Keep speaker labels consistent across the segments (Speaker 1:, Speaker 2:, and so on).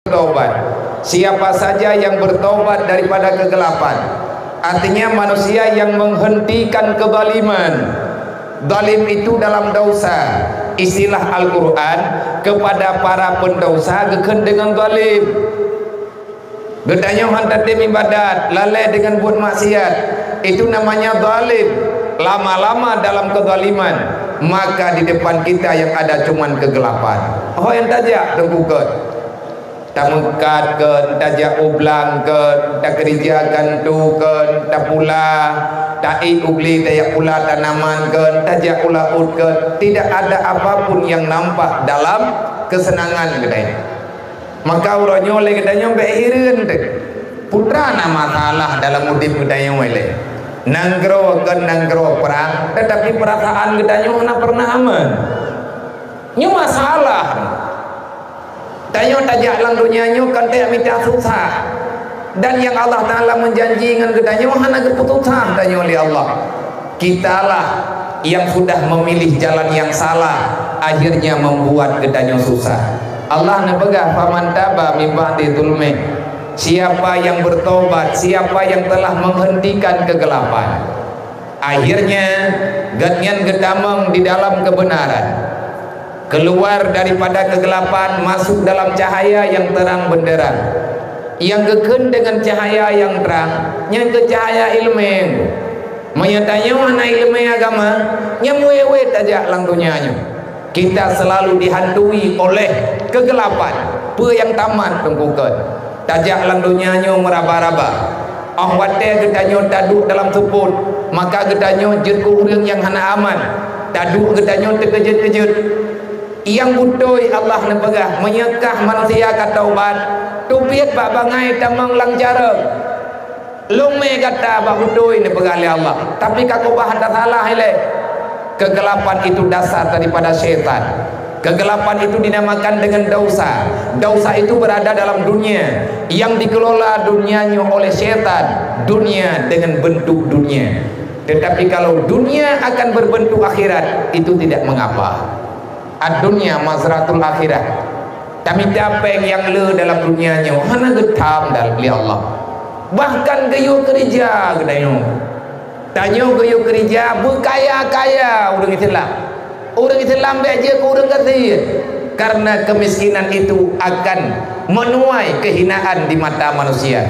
Speaker 1: bertobat. Siapa saja yang bertobat daripada kegelapan, artinya manusia yang menghentikan kezaliman. Zalim itu dalam dosa. Istilah Al-Quran kepada para pendosa geken dengan zalim. Gedanya hantar tim ibadat, lalai dengan buat maksiat, itu namanya zalim. Lama-lama dalam kezaliman, maka di depan kita yang ada cuman kegelapan. Oh yang tajak tengkukat, tak mengkatkan, tajak ublangkan, tak kerjakan tukan, tak pula tak ugli, tak pula tanamankan, tajak ulautkan. Tidak ada apapun yang nampak dalam kesenangan kedai. Maka urangnya oleh kedai behirin putra nama masalah dalam udip kedai oleh nanggro perang, tetapi perasaan kedai mana pernah aman. Ini masalah. Tanya tajak lang dunianya kan tak minta susah. Dan yang Allah Ta'ala menjanji dengan kedai hana keputusan tanya oleh Allah. Kitalah yang sudah memilih jalan yang salah, akhirnya membuat kedai susah. Allah nepegah faman taba min ba'di zulmi. Siapa yang bertobat, siapa yang telah menghentikan kegelapan, akhirnya ganyan gedameng di dalam kebenaran, keluar daripada kegelapan, masuk dalam cahaya yang terang benderang, yang geken dengan cahaya yang terang, yang ke cahaya ilmu. Menyatanya mana ilmu agama, nyemuewet aja lang dunianya. Kita selalu dihantui oleh kegelapan, pe yang tamat tengkukat. Tajak lang dunianya meraba-raba. Oh wate gedanyo taduk dalam suput, maka gedanyo jerku urang yang hana aman. Taduk gedanyo terkejut-kejut. Yang butoi Allah nepegah menyekah manusia kata ubat. Tupiat bak bangai tamang lang jarang. Lume kata bak butoi nepegah oleh Allah. Tapi kako bahan tak salah ile. Kegelapan itu dasar daripada syaitan. Kegelapan itu dinamakan dengan dosa. Dosa itu berada dalam dunia, yang dikelola dunianya oleh syaitan. Dunia dengan bentuk dunia. Tetapi kalau dunia akan berbentuk akhirat, itu tidak mengapa. Ad-dunya mazratul akhirat. Tapi tapeng yang le dalam dunianya hana getam dari Allah. Bahkan gayo kerja gedayo. Tanyo gayo kerja berkaya-kaya orang Islam. Orang Islam beja ke orang kafir, karena kemiskinan itu akan menuai kehinaan di mata manusia.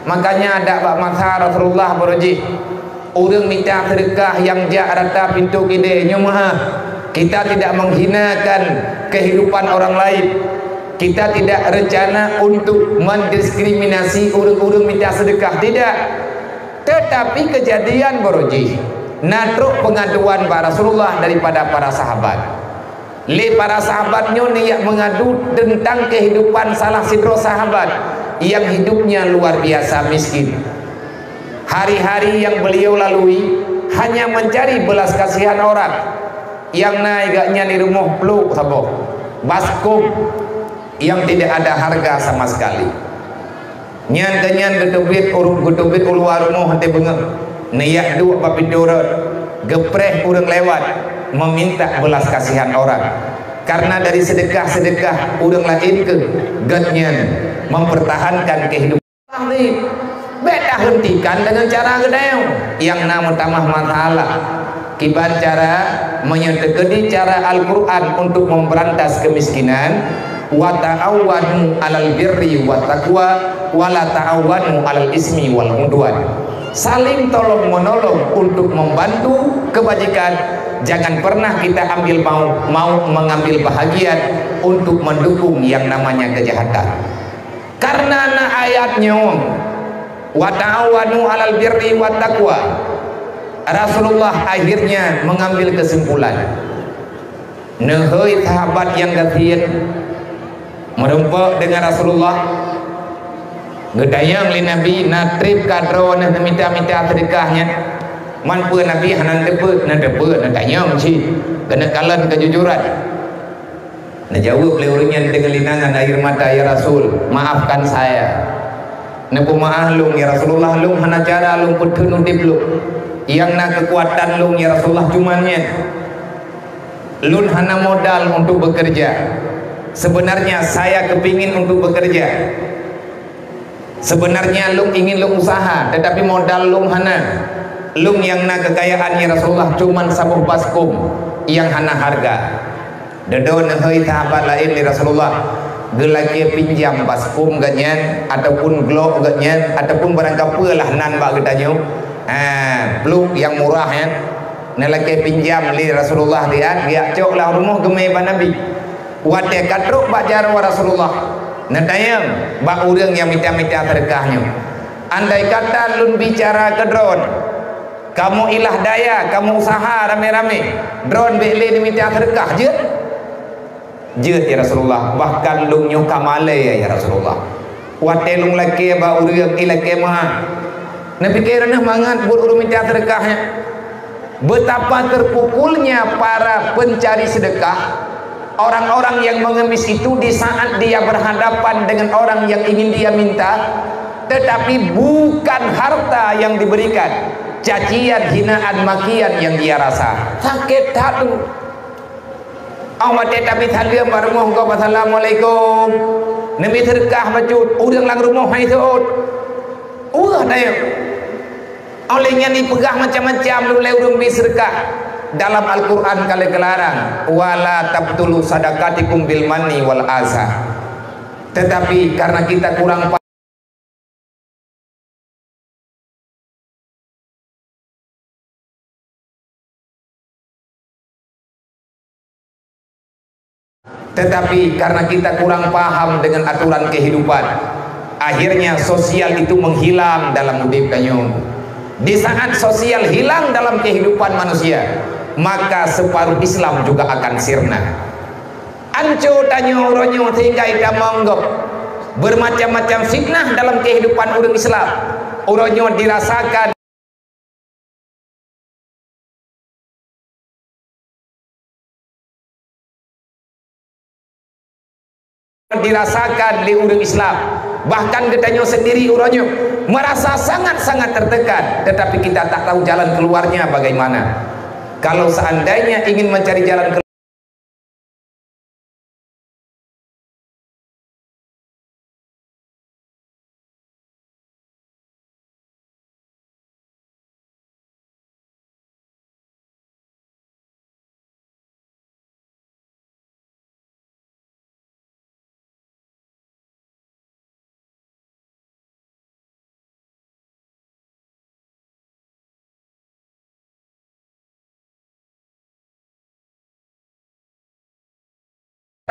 Speaker 1: Makanya ada bak masa Rasulullah berji, orang minta sedekah yang jak rata pintu kide nyumah. Kita tidak menghinakan kehidupan orang lain. Kita tidak rencana untuk mendiskriminasi orang-orang minta sedekah, tidak. Tetapi kejadian berji natruk pengaduan para Rasulullah daripada para sahabat. Le para sahabatnya niat mengadu tentang kehidupan salah sidro sahabat yang hidupnya luar biasa miskin. Hari-hari yang beliau lalui hanya mencari belas kasihan orang. Yang naiknya di rumah peluk sabo baskum yang tidak ada harga sama sekali. Nyan gedubit urung gedubit uluar rumah hati bengeng. Niat dua papidurut gepreh kurang lewat meminta belas kasihan orang, karena dari sedekah-sedekah urang lain ke gatnyan mempertahankan kehidupan ini. Beda hentikan dengan cara gedeo yang namun tamah masalah. Kiban cara menyetekedi cara Al-Quran untuk memberantas kemiskinan. Wa ta'awwanu 'alal birri wat taqwa wa la ta'awwanu 'alal ismi wal udwan. Saling tolong menolong untuk membantu kebajikan. Jangan pernah kita mau mengambil bahagian untuk mendukung yang namanya kejahatan. Karena ayatnya wa ta'awanu 'alal birri wat taqwa, Rasulullah akhirnya mengambil kesimpulan. Nehoi sahabat yang gatiin merempok dengan Rasulullah. Gedayang li Nabi natrip kadro na minta sedekahnya. Man pun Nabi hanan depet na dayang si kena kalan kejujuran. Na jawab le urangnya dengan linangan air mata, ya Rasul, maafkan saya. Na pemaah lung ya Rasulullah, lung hana cara lung putun udip lung. Yang na kekuatan lung ya Rasulullah cumannya. Lun hana modal untuk bekerja. sebenarnya saya kepingin untuk bekerja, sebenarnya lung ingin lung usaha, tetapi modal lung hana, lung yang na kekayaan ya Rasulullah cuman sabuh baskum yang hana harga. Dedo nehoi sahabat lain di Rasulullah gelake pinjam baskum ganyan ataupun glow ganyan ataupun barang kapelah nan bak getanyo peluk yang murah ya nelake pinjam li Rasulullah lihat dia cok lah rumah gemai ba Nabi wate katruk bak jar wa Rasulullah netayang bak urang yang minta-minta sedekahnya. Andai kata lun bicara ke drone, kamu ilah daya, kamu usaha rame-rame, drone beli diminta sedekah je ya Rasulullah, bahkan lung nyoka malay ya Rasulullah wate lung laki ba urang ilake mah Nabi kerana mangat buat urang minta sedekahnya. Betapa terpukulnya para pencari sedekah, orang-orang yang mengemis itu di saat dia berhadapan dengan orang yang ingin dia minta, tetapi bukan harta yang diberikan, cacian, hinaan, makian yang dia rasa. Sakit hati. Awak tapi thalia barumah kau assalamualaikum. Nabi sedekah bacut, urang lang rumah hai seot. Daya. Olehnya ni pegah macam-macam lu le urang bi sedekah. Dalam Al-Quran kali kelarang wala tabtulu sadaqatikum bil manni wal azha. Tetapi karena kita kurang paham dengan aturan kehidupan, akhirnya sosial itu menghilang dalam hidup kanyo. Di saat sosial hilang dalam kehidupan manusia, maka separuh Islam juga akan sirna. Anco tanyo ronyo sehingga ida monggok bermacam-macam fitnah dalam kehidupan orang Islam. Uronyo dirasakan di orang Islam, bahkan ketanyo sendiri uronyo merasa sangat-sangat tertekan, tetapi kita tak tahu jalan keluarnya bagaimana. Kalau seandainya ingin mencari jalan keluar,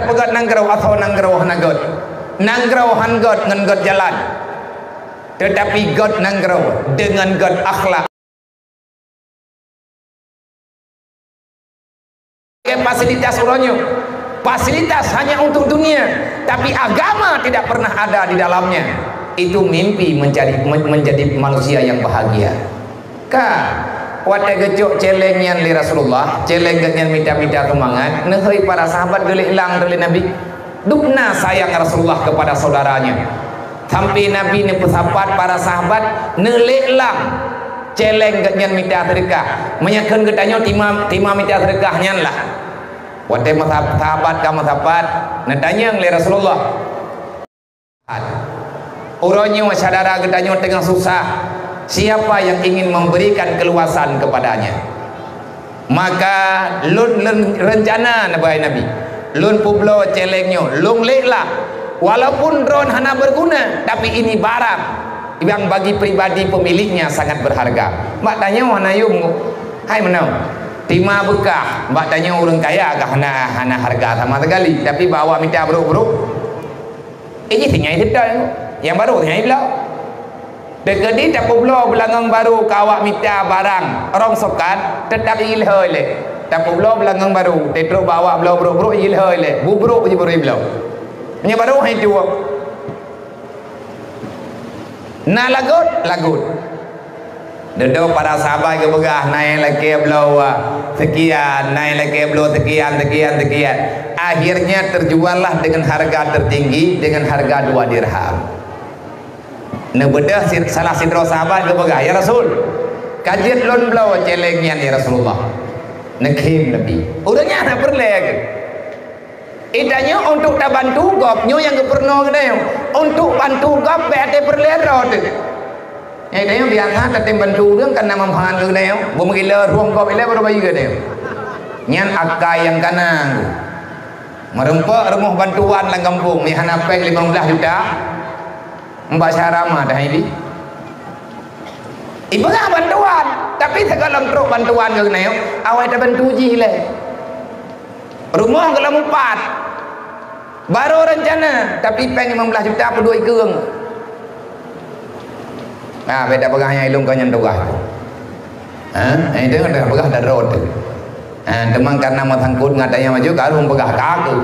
Speaker 1: pegat nanggrau atau nanggrau hanagot, nanggrau hangot ngan got jalan, tetapi got nanggrau dengan got akhlak. Fasilitas uronyo, fasilitas hanya untuk dunia, tapi agama tidak pernah ada di dalamnya. Itu mimpi menjadi manusia yang bahagia. Wate gecok celeng yang li Rasulullah, celeng yang minta-minta kemangan, nehoi para sahabat gelik lang dari Nabi. Dukna sayang Rasulullah kepada saudaranya. Sampai Nabi ni pesapat para sahabat nelik lang celeng yang minta sedekah. Menyakan ketanya tima minta sedekahnya lah. Wate sahabat kamu sahabat, netanya li Rasulullah. Uronyo sadara ketanya tengah susah. Siapa yang ingin memberikan keluasan kepadanya, maka lun rencana Nabi lun publo celengnya lung leklah, walaupun drone hana berguna, tapi ini barang yang bagi pribadi pemiliknya sangat berharga. Mbak tanya hana yung hai menau tima bekah, mbak tanya orang kaya agak hana harga sama sekali, tapi bawa minta bro ini tinggal itu yang baru tinggal itu. Dekedi tak publo belangang baru kawak minta barang orang sokan tetapi ilhoi le tak publo belangang baru tetro bawa bro ilhoi le bubro je baru iblo nya baru hai juo na lagut dedo para sahabat ke begah naik lagi blo sekian naik lagi blo sekian akhirnya terjuallah dengan harga tertinggi dengan harga 2 dirham. Nebedah salah sidro sahabat ke begah ya Rasul kajian lon blau celengnya ya Rasulullah nekhim Nabi udahnya tak perleh Itanya untuk tak bantu gop nyo yang pernah kena untuk bantu gop bete perlero tu. Yang dia biasa tak bantu dia karena mempan kena bo mengila ruang gop ile baru bayi kena. Nyan akai yang kanan. Merempak rumah bantuan lang kampung ni hanapeng 15 juta. Mbak Syarama dah ini. Ibu nak bantuan, tapi segala truk bantuan ke kena awak tak bantu ji le. Rumah kalau 4 baru rencana tapi peng 15 juta apa 2 ikung. Nah beda pegahnya ilung kau nyen tugas. Itu dah pegah dah road. Teman karena matangkut ngatanya maju kalau pegah kaku.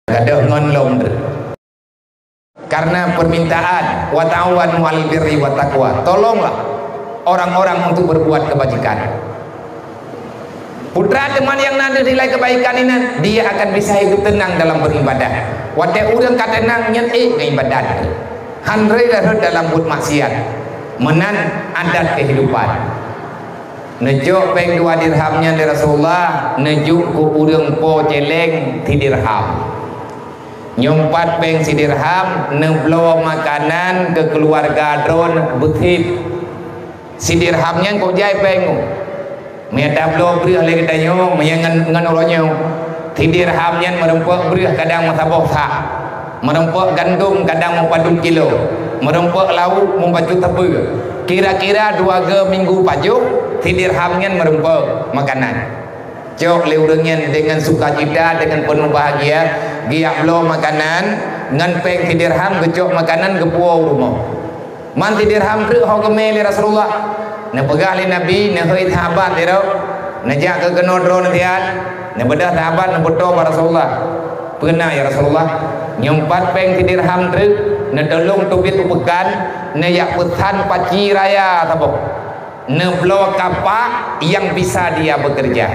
Speaker 1: Gadah ngonlong. Karena permintaan wa ta'awanu 'alal birri wat taqwa. Tolonglah orang-orang untuk berbuat kebajikan. Putra teman yang nanti nilai kebaikan ini dia akan bisa hidup tenang dalam beribadah. Wadah urang kata tenang nyen ibadat. Handre dalam buat maksiat. Menan adat kehidupan. Nejuk peng 2 dirhamnya dari Rasulullah, nejuk ku urang po celeng 3 dirham. Nyompat peng 1 dirham, neblo makanan ke keluarga drone betip. 1 dirhamnya kau jai peng. Mia tablo beri oleh katanya menyangan ngan orangnya 3 dirhamnya merempok beri kadang masabah sak merempok gandum kadang mempadum kilo merempok lauk membacu tebu kira-kira 2 minggu pajuk 3 dirhamnya merempok makanan cok leurengnya dengan sukacita dengan penuh bahagia giak lo makanan ngan peng 3 dirham gecok makanan gepuau rumah man 3 dirham rek ho gemeli Rasulullah. Na pegah li Nabi na hoi sahabat dia na jak ke kena drone tian na bedah sahabat na beto pada Rasulullah pernah ya Rasulullah nyempat peng 3 dirham truk na tolong tubit upekan na yak pesan paci raya sabok na blow kapak yang bisa dia bekerja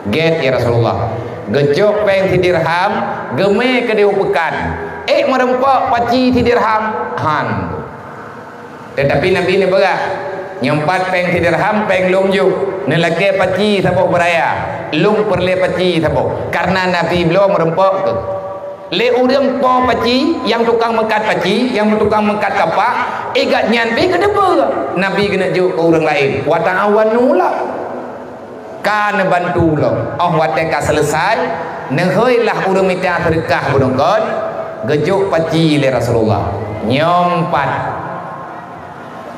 Speaker 1: get ya Rasulullah gejok peng 3 dirham geme ke dia upekan merempok paci 3 dirham han tetapi Nabi ni berah nyempat peng 3 dirham peng lung juk nelake paci sabok beraya lung perle paci sabok karena Nabi belum merempok ke le urang po paci yang tukang mekat paci yang tukang mekat kapak igat nyanpi ke depa Nabi kena juk ke urang lain wa ta'awanu la kan bantu lo wateka selesai neheuilah urang minta sedekah budongkon gejuk paci le Rasulullah nyompat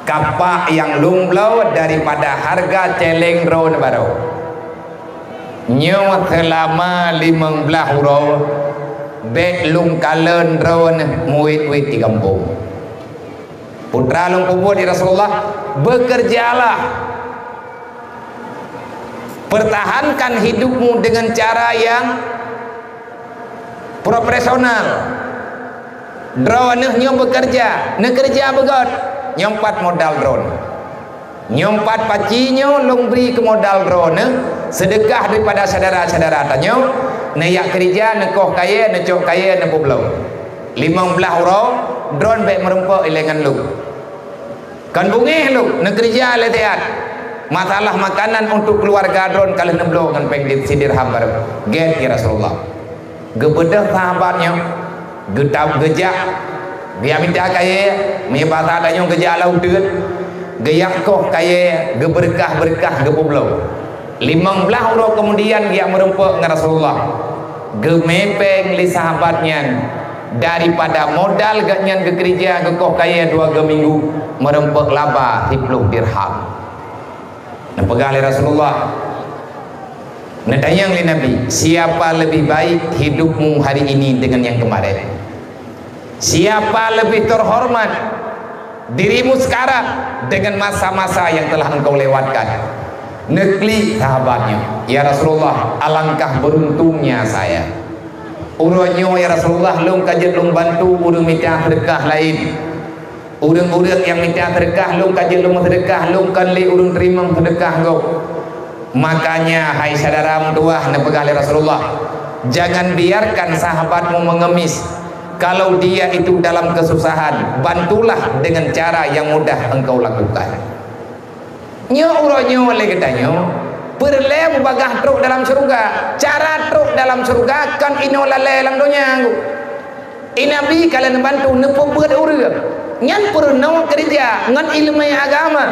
Speaker 1: kapak yang lumblau daripada harga celeng drone baru nyawa selama 15 euro bet lung kalen drone muit-muit di kampung putra lung kubur di Rasulullah bekerjalah pertahankan hidupmu dengan cara yang profesional drone nyo bekerja kerja begot nyompat modal drone nyompat pacinya long beri ke modal drone sedekah daripada saudara-saudara tanya nayak kerja nekoh kaya necok kaya nepoblau 15 euro drone baik merempok ilengan lu kan bungih lu nekerja letiat masalah makanan untuk keluarga drone kalau neblo kan pengdit sidir hambar get ya Rasulullah gebedah sahabatnya getap gejak dia minta kaya menyebata adanya kerja laut deut gayak koh kaya geberkah-berkah gepoblau 15 euro kemudian dia merempok dengan Rasulullah gemepeng li sahabatnya daripada modal gaknya ke gereja ke koh kaya 2 minggu merempok laba 10 dirham dan pegali Rasulullah natanyang li Nabi siapa lebih baik hidupmu hari ini dengan yang kemarin siapa lebih terhormat dirimu sekarang dengan masa-masa yang telah engkau lewatkan nekli sahabatnya ya Rasulullah alangkah beruntungnya saya uronyo ya Rasulullah lung kajet lung bantu urung minta sedekah lain urung-urung yang minta sedekah lung kajet lung sedekah lung kan li urung terima sedekah go makanya hai saudara tuah nepegali Rasulullah jangan biarkan sahabatmu mengemis kalau dia itu dalam kesusahan bantulah dengan cara yang mudah engkau lakukan nyo uronyo oleh katanya perle bagah truk dalam surga. Cara truk dalam surga kan ino lalai dalam dunia. Nabi kalian bantu nepo berat urang. Ngan pernah kerja ngan ilmu agama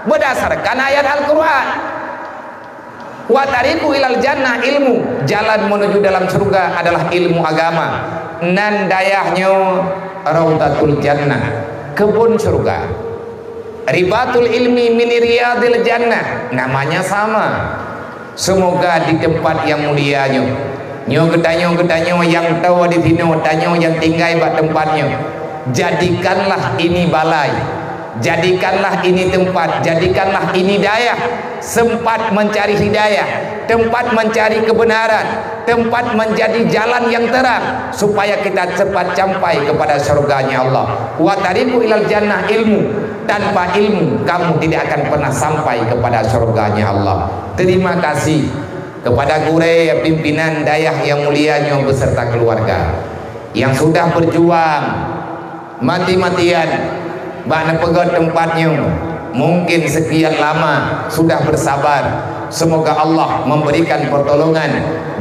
Speaker 1: berdasarkan ayat Al-Quran. Wa tariqu ilal jannah, ilmu jalan menuju dalam surga adalah ilmu agama. Nan dayahnya Rautatul Jannah, kebun surga. Ribatul ilmi min riyadil jannah, namanya sama. Semoga di tempat yang mulianya. Nyo getanyo yang tahu di sini, tanyo yang tinggal di tempatnya. Jadikanlah ini balai, jadikanlah ini tempat, jadikanlah ini daya, sempat mencari hidayah, tempat mencari kebenaran, tempat menjadi jalan yang terang supaya kita cepat sampai kepada surganya Allah. Wa tariqu ilal jannah, ilmu. Tanpa ilmu kamu tidak akan pernah sampai kepada surganya Allah. Terima kasih kepada gure pimpinan dayah yang mulianya beserta keluarga yang sudah berjuang mati-matian bana pegat tempatnya, mungkin sekian lama sudah bersabar. Semoga Allah memberikan pertolongan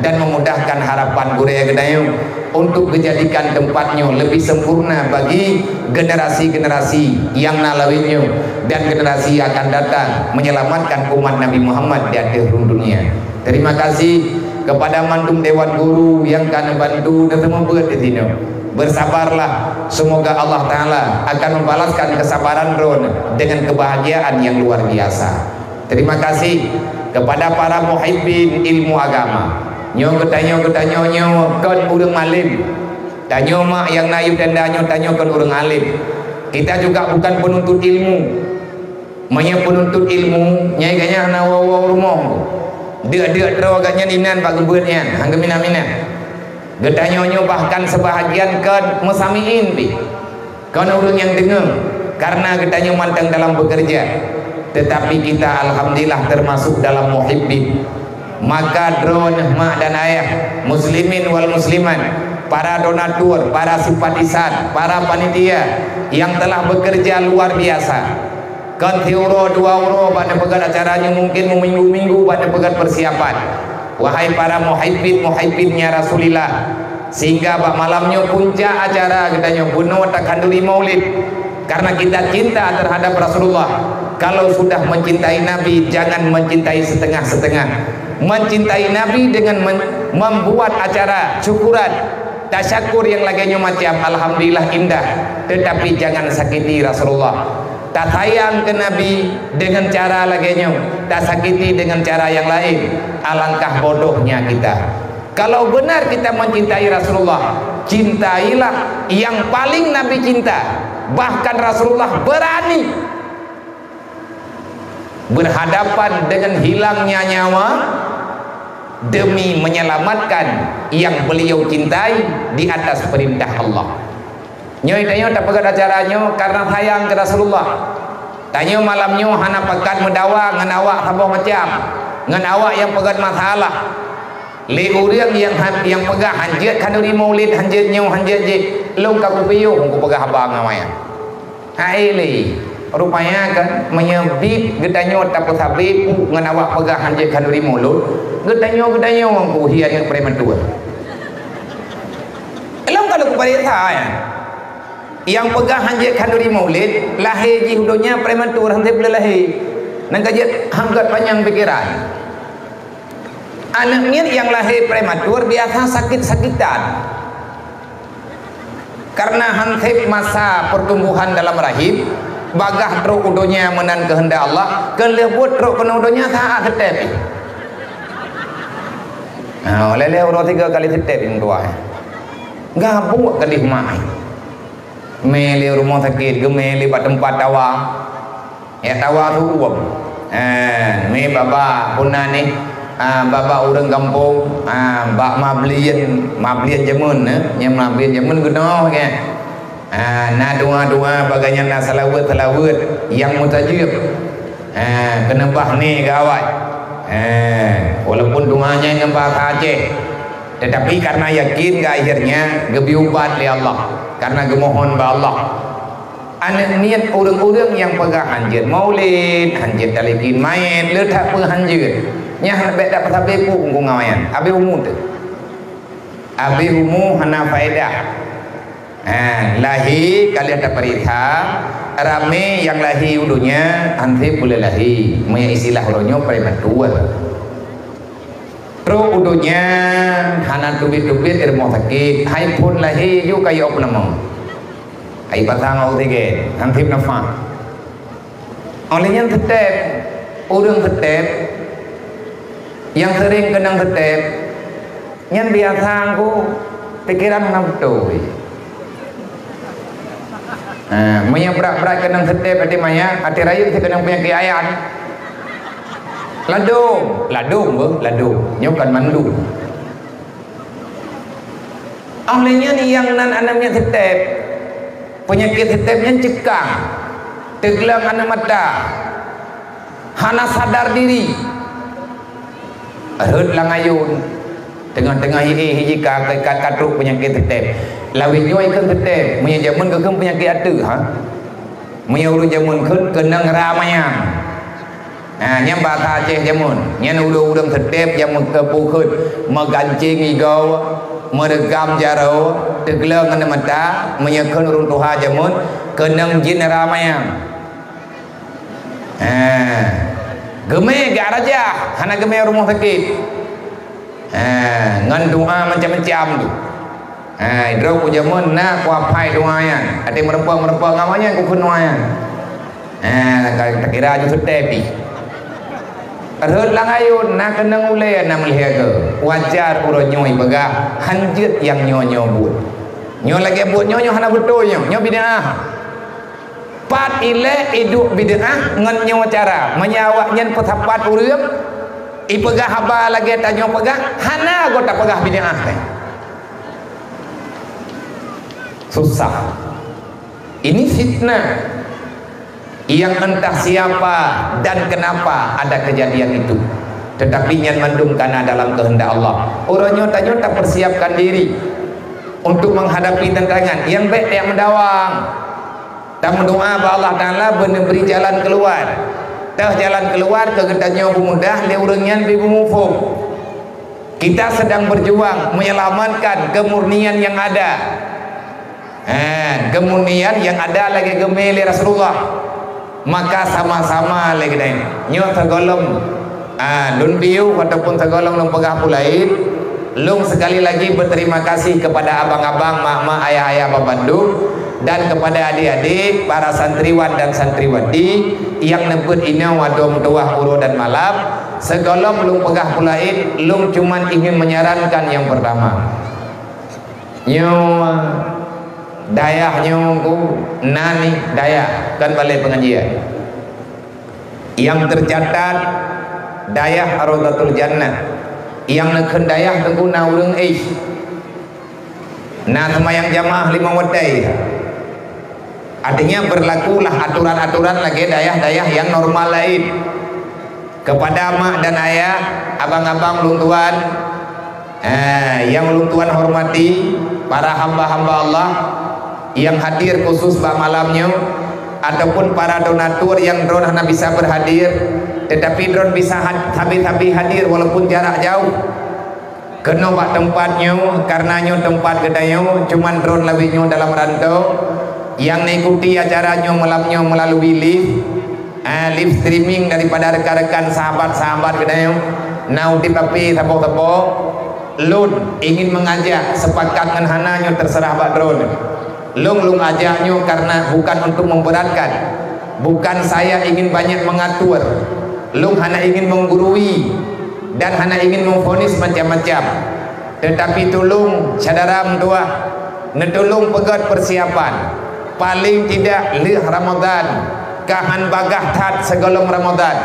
Speaker 1: dan memudahkan harapan Guraya Gedayung untuk menjadikan tempatnya lebih sempurna bagi generasi-generasi yang nalawinya dan generasi yang akan datang menyelamatkan umat Nabi Muhammad di akhir dunia. Terima kasih kepada mandum Dewan Guru yang kami bantu dan semua berat di sini. Bersabarlah, semoga Allah Ta'ala akan membalaskan kesabaran Ron dengan kebahagiaan yang luar biasa. Terima kasih kepada para muhibbin ilmu agama. Nyo getanyo kan urang alim. Tanyo mak yang naib dan tanyo kan urang alim. Kita juga bukan penuntut ilmu. Manya penuntut ilmu nyai ganya na wawa rumah. Dia terowaganya ninan pak gebeutnya, hangge mina-mina. Getanyonyo bahkan sebahagian kan mesamiin pi. Kan urang yang dengar karena getanyo mantang dalam bekerja. Tetapi kita alhamdulillah termasuk dalam muhibbin. Maka drone mak dan ayah, muslimin wal musliman, para donatur, para simpatisan, para panitia yang telah bekerja luar biasa. Kan tiuro dua euro pada pegat acaranya mungkin minggu-minggu pada pegat persiapan. Wahai para muhibbinnya Rasulillah, sehingga bak malamnya puncak acara katanya bunuh takanduri maulid. Karena kita cinta terhadap Rasulullah. Kalau sudah mencintai Nabi, jangan mencintai setengah-setengah. Mencintai Nabi dengan membuat acara syukuran, tasyakur yang laginya macam alhamdulillah indah, tetapi jangan sakiti Rasulullah. Tak sayang ke Nabi dengan cara laginya, tak sakiti dengan cara yang lain. Alangkah bodohnya kita. Kalau benar kita mencintai Rasulullah, cintailah yang paling Nabi cinta. Bahkan Rasulullah berani berhadapan dengan hilangnya nyawa demi menyelamatkan yang beliau cintai di atas perintah Allah. Nyoy tanyo tak pegat acaranya karena sayang ke Rasulullah. Tanyo malamnya hana pekat medawa ngan awak sabah macam, ngan awak yang pegat masalah. Le urang yang pegah hanjet kanuri maulid hanjet nyo hanjet je long ka kupiyo ku pegah abang amaya. Hai le rupanya kan menyebit gedanyo tapos habib ngan awak pegah hanjet kanuri maulud gedanyo ku hian prematur. Elong kalau ku parita ya. Yang pegah hanjet kanuri maulid lahir ji hudonya prematur hantet lahir. Nang kajet hanggat panjang pikiran. Anaknya yang lahir prematur biasa sakit-sakitan karena hantip masa pertumbuhan dalam rahim bagah truk udonya menan kehendak Allah kelebut truk penudonya tak ketep. Nah, lele urut 3 kali ketep yang tua. Gabung kedih mai. Meli rumah sakit gemeli pada tempat tawa. Ya tawa tu uang. Me baba punna ni bapa orang kampung bak mablian jamun yang mablian jamun guna ke na doa bagainya na salawat yang mutajib kena bah ni gawat walaupun doanya ngembah Aceh tetapi karena yakin ke akhirnya gebiubat li Allah karena gemohon ba Allah anak niat orang-orang yang pegang hanjir maulid hanjir talikin main letak pe hanjir Nya bet dak pasabe ku ngku ngawayan. Abi umum tu. Abi umum hana faedah. Lahi kalian ada perintah rame yang lahi udunya antri boleh lahi. Maya istilah uronyo prematur. Pro udunya hana tubit-tubit irmo sakit. Hai pun lahi yu kayo opnamo. Hai patang au tige antri nafa. Olehnya tetep udung tetep yang sering kenang tetep nyan biasa aku pikiran ngabdoi maya berat-berat kenang tetep hati maya hati rayu kita kenang penyakit ayan ladung nyokan mandu olehnya ni yang nan anamnya tetep penyakit tetepnya cekang tegelang anak mata hana sadar diri hut lang ayun tengah-tengah hiji katruk penyakit tetep lawin nyo ikan tetep punya jamun kekem penyakit atu punya ulu jamun kenang ramayang nyam bahasa Aceh jamun nyan udang tetep jamun kepukut megancing igau meregam jaro tegelang anak mata menyekan runtuha jamun kenang jin ramayang geme gak raja hana geme rumah sakit ngan doa macam-macam tu idro ku jamun na ku apai doayan ada merempang namanya ku kunoayan tak kira ju tepi arut lang ayun na kenang ule na melihaga wajar uronyoi bagah hanjut yang nyonyo buat nyo lagi buat nyonyo hana betul nyo bidah pat ile iduk bid'ah ngan nyawa cara menyawak nyen petapat urip ipegah haba lagi tanyo pegah hana gota pegah bid'ah teh susah ini fitnah yang entah siapa dan kenapa ada kejadian itu tetapi nyen mandum kana dalam kehendak Allah uronyo tanyo tak persiapkan diri untuk menghadapi tantangan yang baik yang mendawang dan mendoa bahwa Allah Ta'ala beri jalan keluar jalan keluar kegedannya mudah leurengnya bimufuk kita sedang berjuang menyelamatkan kemurnian yang ada kemurnian yang ada lagi gemeli Rasulullah maka sama-sama lagi dain nyo tergolong dun biu ataupun tergolong lung pegah pulain lung sekali lagi berterima kasih kepada abang-abang mak-mak ayah-ayah babandung dan kepada adik-adik para santriwan dan santriwati yang nebut ina wadom tuah uro dan malam segolong lung pegah pulain lung cuman ingin menyarankan yang pertama nyo dayah nyongku nani dayah kan balai pengajian yang tercatat dayah Rodatul Jannah yang neken dayah tengku naureng nah semayang jamaah 5 wadai artinya berlakulah aturan-aturan lagi dayah-dayah yang normal lain kepada mak dan ayah abang-abang luntuan yang luntuan hormati para hamba-hamba Allah yang hadir khusus pada malamnya ataupun para donatur yang drone hanya bisa berhadir tetapi drone bisa tapi hadir walaupun jarak jauh kena pak tempatnya karenanya tempat gedanya cuman drone lebihnya dalam rantau yang mengikuti acaranya malamnya melalui live streaming daripada rekan-rekan sahabat-sahabat gedanya nau dipapi sabok-sabok lun ingin mengajak sepakat dengan hananya terserah pak drone lung ajaknya karena bukan untuk memberatkan bukan saya ingin banyak mengatur lung hanya ingin menggurui dan hanya ingin memvonis macam-macam tetapi tolong saudara tua netulung pegat persiapan paling tidak lih Ramadan kahan bagah tat segolong Ramadan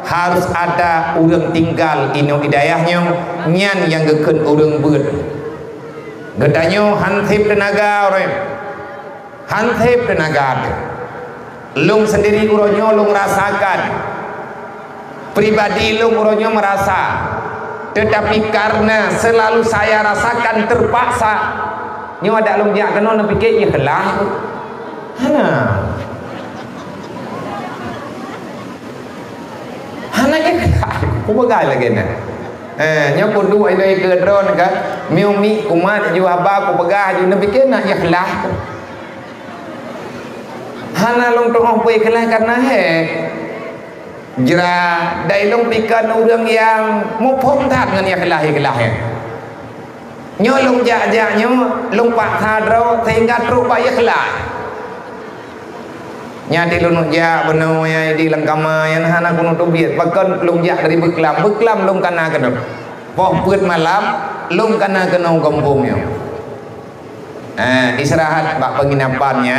Speaker 1: harus ada urang tinggal ino hidayahnya nyan yang geken urang ber gedanyo hansip tenaga orang hansip tenaga lung sendiri uronyo lung rasakan pribadi lung uronyo merasa tetapi karena selalu saya rasakan terpaksa nyo ada lung jak kena nak fikir ya kelah hana ya kelah ku bagai lagi na nya pun dua ini ke drone kan miumi kumat ju haba ku bagai ju nabi ke nak ikhlas hana long tong pe ikhlas karena jera dai long pikan urang yang mu phom that ngan ikhlas nyo long ja nyo long pak tha dro sehingga tru ba ikhlas nya di lunuk ja beno ya di langkama yang hana kuno to biat bahkan lung ja dari beklam lung kana kena poh peut malam lung kana kena kampungnya istirahat bak penginapannya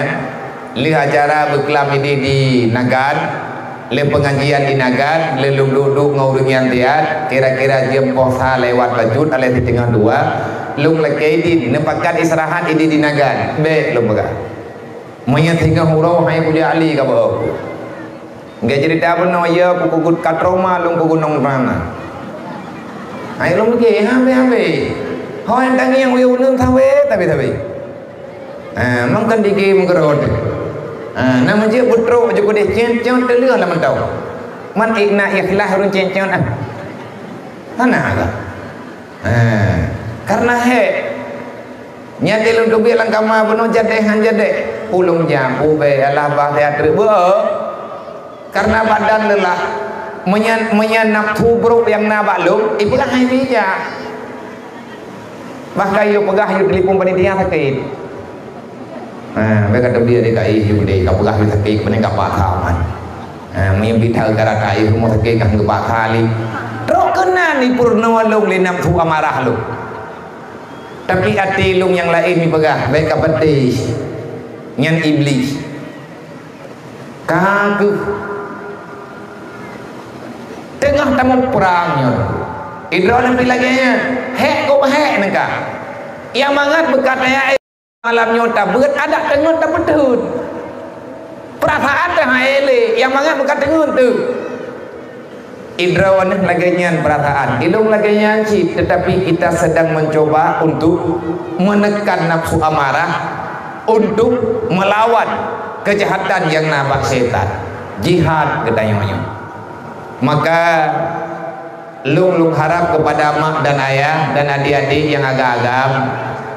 Speaker 1: li acara beklam ini di Nagan le pengajian di Nagan le lung duduk ngaurungian tiat kira-kira jam posa lewat bajut ale di tengah dua lung lagi di nepakan istirahat ini di Nagan be lung baga Maya tiga hurau hai kuliah ali ka ba. Ngai cerita beno ya ku kugut katroma lung ku gunung rana. Hai lung ke hambe. Hoi tangi yang uyu nung thawe tapi. Mangkan diki menggerot. Nama je putro je ku de chen teleur la man tau. Man ikna ikhlas run chen Hana ka. Karena nyate lung tu bilang kama beno jade pulung jambu be Allah bah teatre karena badan lelah menyanap tubruk yang nabalum ibu lah hai bija bahkan yo pegah yo telefon panitia sakit mereka dia DKI yo de ka pegah yo sakit penen ka pakaman miem bithau kara kai rumah sakit kan ke pakali trok kena ni purnawa lung le nap tu amarah lu tapi hati lung yang lain mi pegah baik ka peti nyan iblis kagu tengah tamu perangnya idron bilaganya ko nengka yang mangat berkata malamnya tabut ada tengah tabutut perasaan teh ele yang mangat berkata tengah tu idron laganya perasaan idung laganya cip tetapi kita sedang mencoba untuk menekan nafsu amarah untuk melawan kejahatan yang nabak setan jihad katanya maka lung harap kepada mak dan ayah dan adik-adik yang agak-agam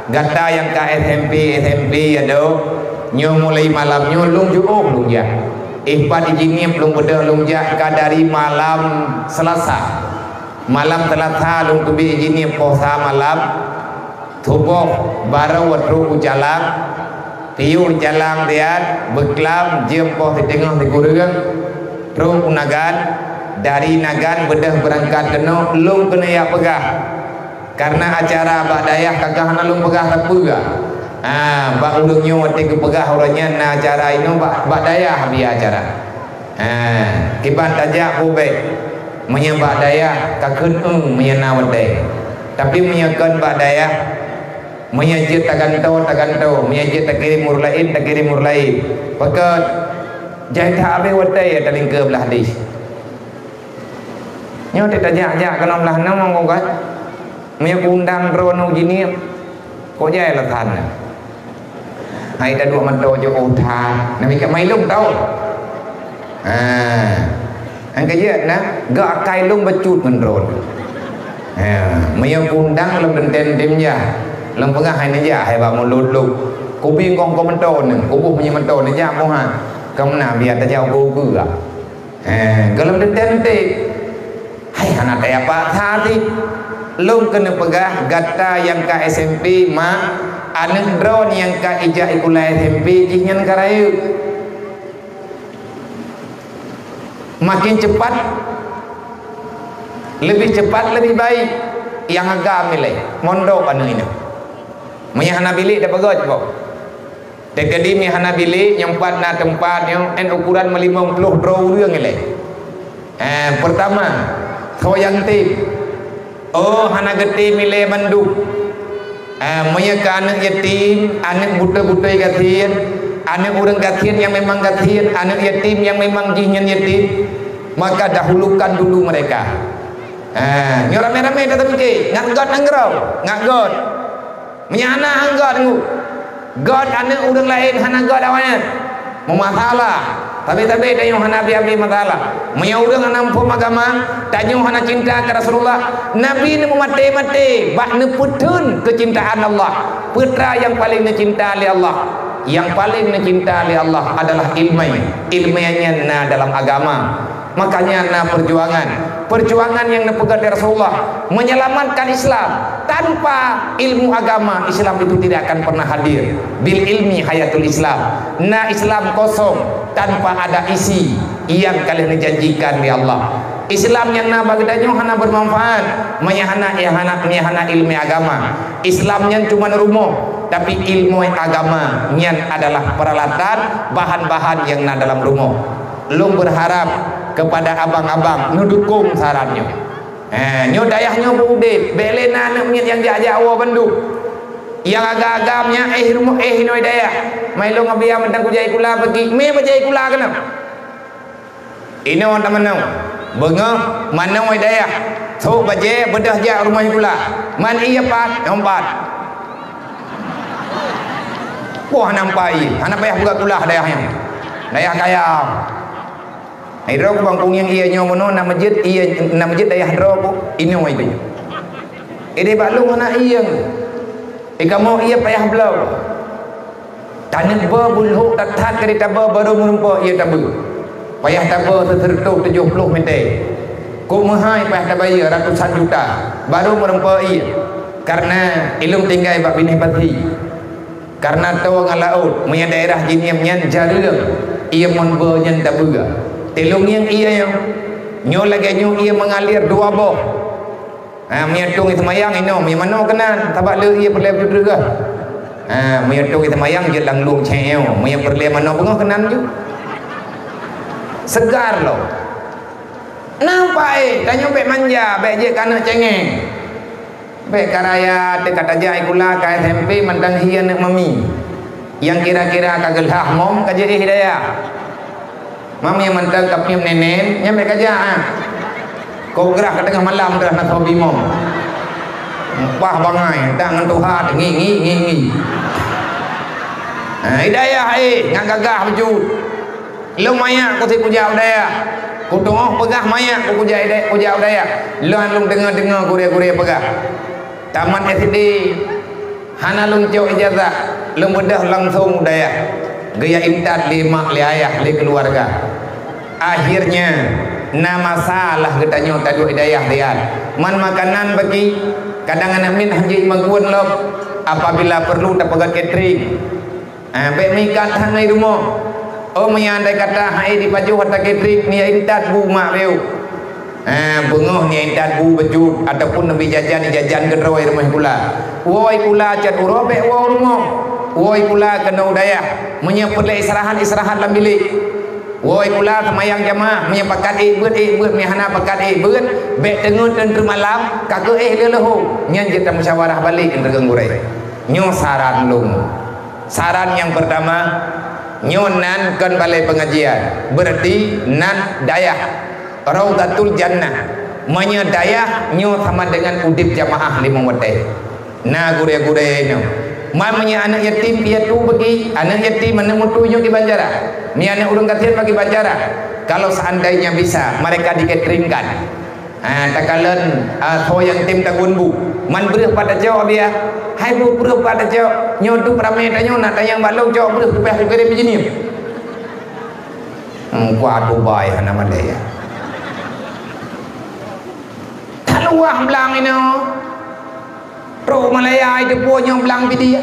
Speaker 1: gata yang ke SMP ada nyo mulai malamnya lung juung lung ya ihpat ijinip lung beda lung ja dari malam Selasa lung tubi ijinip posa malam tubuh barang wadru ujalang tiur jalang diat beklam jempoh di tengah di kurang terus Nagan dari Nagan bedah berangkat kena lung kena ya pegah karena acara bak dayah kakak lung pegah rapuga bak ulungnya wati ke pegah orangnya na acara ini bak dayah biar acara kiban tajak bubek menyembah dayah kakun menyana wadai tapi menyakan bak dayah menyajit taganto menyajit takirim murlain pakat jahit habe watai ada lingke belah hadis nyo tajak kana belah nama kau kan menyap undang rono gini kok jaya lah tan hai ta dua manto jo utha nabi ka mai lung tau ang kaya na ga kai lung bacut ngan ron menyap undang lum den timnya leng pengah hai naja hai ba mulut lu ku bingong ko menton ku buh punya menton naja mo ha kam na biar ta jau ku ku kalau den te hai anak apa tadi lung kena pegah gata yang ka SMP ma anak drone yang ka ija ikula SMP jinyan karayu makin cepat lebih baik yang agak milih mondok anu ini Maya Hanabili dah bagus kok. Tekadi mi Hanabili yang empat tempat yang ukuran 50 รื่องni. Pertama, kau yang tip. Oh, Hanagati mile banduk. Maya ke anak yatim, anak buta-buta gatian, anak orang gatian yang memang gatian, anak yatim yang memang jinyan yatim, maka dahulukan dulu mereka. Ni rame-rame datang ke, ngak god. Menyana hanggat tu. God anak orang lain hana God awalnya. Memasalah. Tapi dah yang Nabi ambil masalah. Menyuruh anak pun agama, tanya anak cinta ke Rasulullah. Nabi ni mati-mati, bak neputun kecintaan Allah. Putra yang paling dicinta oleh Allah, yang paling dicinta oleh Allah adalah ilmunya dalam agama. Makanya perjuangan yang dipegang dari Rasulullah menyelamatkan Islam. Tanpa ilmu agama, Islam itu tidak akan pernah hadir. Bil ilmi hayatul Islam. Islam kosong tanpa ada isi yang kalian dijanjikan di Allah. Islam yang bagdanya hana bermanfaat, menyahana ilmu agama. Islam yang cuma rumuh, tapi ilmu agama yang adalah peralatan bahan-bahan yang dalam rumuh. Lu berharap kepada abang-abang nudukung sarannya. Nyo dayahnya budit, belena nak yang jajak awak banduk. Yang agak-agamnya rumah noi dayah. Mai lu ngabiar mentang kujai kula pergi, me bajai kula kena. Ini orang teman nau. Bengah mana oi dayah. So bajai bedah jak rumah kula. Man iya pat, empat. Wah nampai, anak payah buka kula dayahnya. Dayah kaya. Iro ku bangkung yang iya nyo mono na masjid dayah ro ku ino itu. Ide balung anak iya. Kamu iya payah belau. Tanah berbuluk tathat kereta baru menumpuk iya tabu. Payah tabu tersertuk 70 meter. Ku mahai payah tabayar ratusan juta baru menumpuk iya. Karena ilmu tinggal bab bini pati. Karena tahu ngalaut punya daerah jiniam nyan jarang ia mon nyan tabu. Telung yang iya yang nyo lagi nyo iya mengalir dua boh. Meyatung itu mayang ino, mana kena tabak le iya perle juga. Meyatung itu mayang je lang lung ceo, meyang perle mana bengah kenan ju. Segar lo. Nampak tanya bek manja, bek je kana cengeng. Bek karaya te kata jai kula ka SMP mandang hian nak mami. Yang kira-kira kagelah mom kaje hidayah. Mami yang mentang kapim nenen nyampe kerja kau gerak ke tengah malam dah nak hobi mom wah bangai tangan Tuhan ngi hidayah ngan gagah wujud lu maya ku ti puja daya ku tengok pegah maya ku puja daya lu lung dengar gure pegah taman SD hana lung cok ijazah lu bedah langsung daya gaya imtad li mak li ayah li keluarga. Akhirnya nama salah katanya tadi hidayah dia. Man makanan bagi kadang anak min haji magun lo apabila perlu tak pegang catering. Baik mikat hangai rumah. Oh menyandai kata hai di baju harta catering ni imtad bu mak beu. Bengah ni imtad bu baju ataupun nabi jajan ke rawai rumah kula. Woi kula cat urobe wa rumah. Woi kula kena udayah menyebut istirahat dalam bilik. Woi kula semayang jamaah menyepakat beut mihana pakat beut bek tengun ke malam kagak lelehu nyan kita musyawarah balik ke ngurai. Nyo saran lung. Saran yang pertama nyo nan kan balai pengajian berarti nan dayah Raudatul Jannah manya dayah nyo sama dengan udip jamaah 5 watai. Nah gure-gure nyo mamanya anak yatim piatu bagi anak yatim mana mutunya di Banjara ni anak urang kasihan bagi Banjara kalau seandainya bisa mereka diketeringkan takalan so yang tim tagun bu man bereh pada jauh dia hai bu bereh pada jauh nyodu ramai tanya nak tayang balong jauh bereh supaya kere begini kuat Dubai hana Malaya kalau wah belang ini Pro Malaya itu punya belang pidi.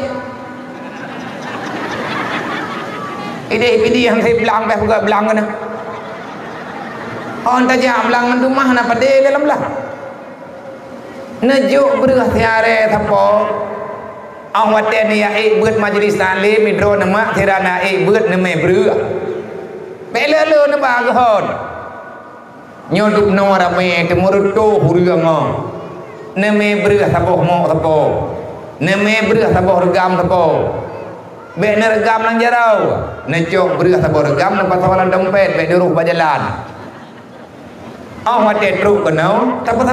Speaker 1: Ide pidi yang saya belang bah juga belang kan. On taja belang tu mah na pade dalam lah. Najuk berah tiare thapo. Awat ni ai beut majlis talim midro nama tirana ai beut neme berah. Belelo na baghon. Nyodup no rame temuruto hurugangong. Neme berah taboh mo taboh neme berah taboh regam taboh bek ne regam nang jarau necok berah taboh regam nang pasawalan dompet bek diruh bajalan awat truk kenau tapat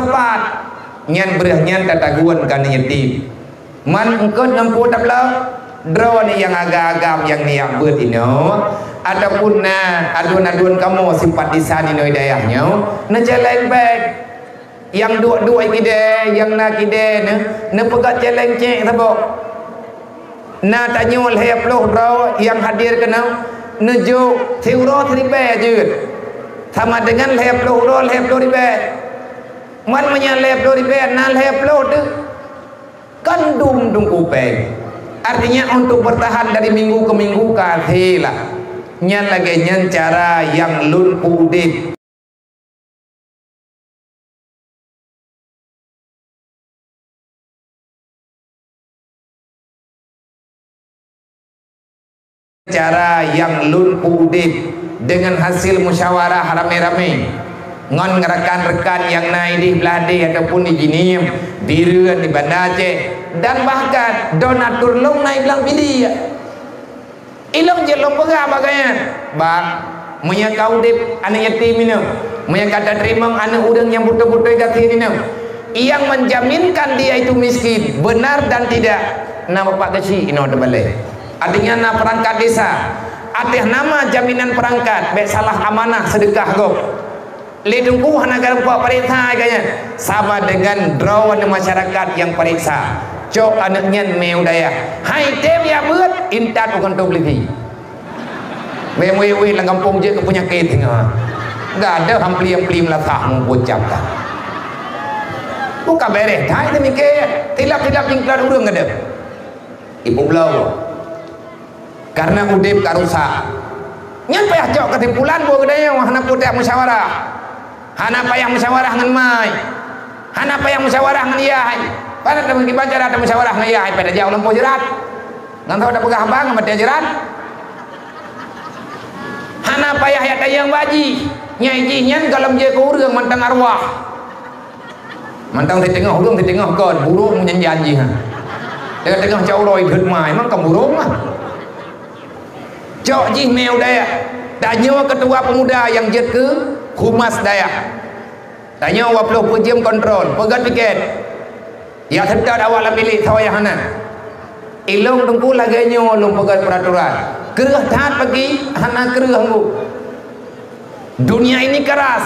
Speaker 1: nyan berah nyan tataguan kan yatim man engkau nampu tabla dro ni yang agak-agam yang ni yang beut ino ataupun aduan-aduan kamu simpatisan ini dayahnya na celeng baik yang dua kide yang na kide na pegat celeng cek sabo na tanyol hep loh raw yang hadir kena nejo teuro tribe jud sama dengan hep loh ribe man menyalep ribe na hep loh tu kan dung kupeng artinya untuk bertahan dari minggu ke minggu kathilah nyan lagi nyan cara yang lun udip dengan hasil musyawarah rame-rame ngon rekan-rekan yang naik di Beladi ataupun di Jinim di Rian di Banda Aceh dan bahkan donatur long naik bilang pilih ilong je lo pegah bagainya bang munya kau dip anak yatim ini munya kata terima anak udang yang butuh-butuh kata ini yang menjaminkan dia itu miskin benar dan tidak nama Pak Kecil ini ada balik artinya na perangkat desa atas nama jaminan perangkat baik salah amanah sedekah go lidungku hana garam Pak perintah kayaknya sama dengan drawan masyarakat yang periksa cok anaknya meu daya hai tem ya buat intat bukan tu beli wewe lang kampung je ke penyakit enggak ada hamplim latah mengucapkan bukan beres dah itu mikir tilap-tilap tingklan urang ada ibu belau karena udip karusak nyampe cok ketimpulan buat kedai hana putih musyawarah hana payah musyawarah ngan mai hana payah musyawarah ngan yai pada teman kita baca ada musyawarah ngan yai pada jauh lempo jerat ngan tahu ada pegang bang sama dia jerat hana payah ya yang baji nyai jinyan kalau dia ke urang mantang arwah mantang di tengah urang di tengah kon burung menyanyi ha tengah jauh roi hut mai emang kamu burung mah cok jih meu daya tanya ketua pemuda yang jet ke humas daya tanya 20 jam kontrol pegat piket ya sedar awal milik sawaya hana ilong tungku lagi nyo lung pegat peraturan kerah taat pagi hana kerah bu dunia ini keras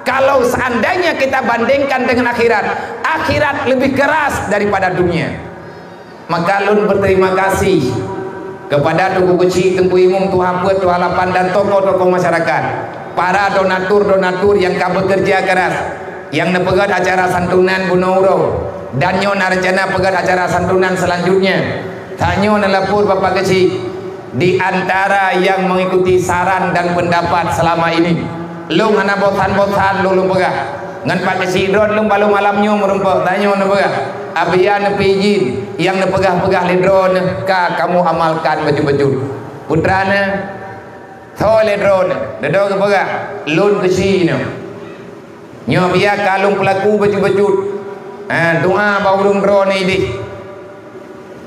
Speaker 1: kalau seandainya kita bandingkan dengan akhirat lebih keras daripada dunia maka lun berterima kasih kepada Tunggu Kecil, Tunggu Imum, Tuhan Buat, Tuhan Lapan dan tokoh-tokoh masyarakat para donatur yang bekerja keras yang nepegat acara santunan Bunauro dan nyo rencana pegat acara santunan selanjutnya tanyo nelapur Bapak Kecil di antara yang mengikuti saran dan pendapat selama ini lung hana bosan-bosan lung pegat ngan Pak Kecil lung balu malamnya merumpok tanyo nepegah abian nepijin yang nepegah-pegah ledron ka kamu amalkan baju-baju putrana tho ledron dedo ke pegah lun Kecil nyo biar kalung pelaku baju-baju doa baurung drone ini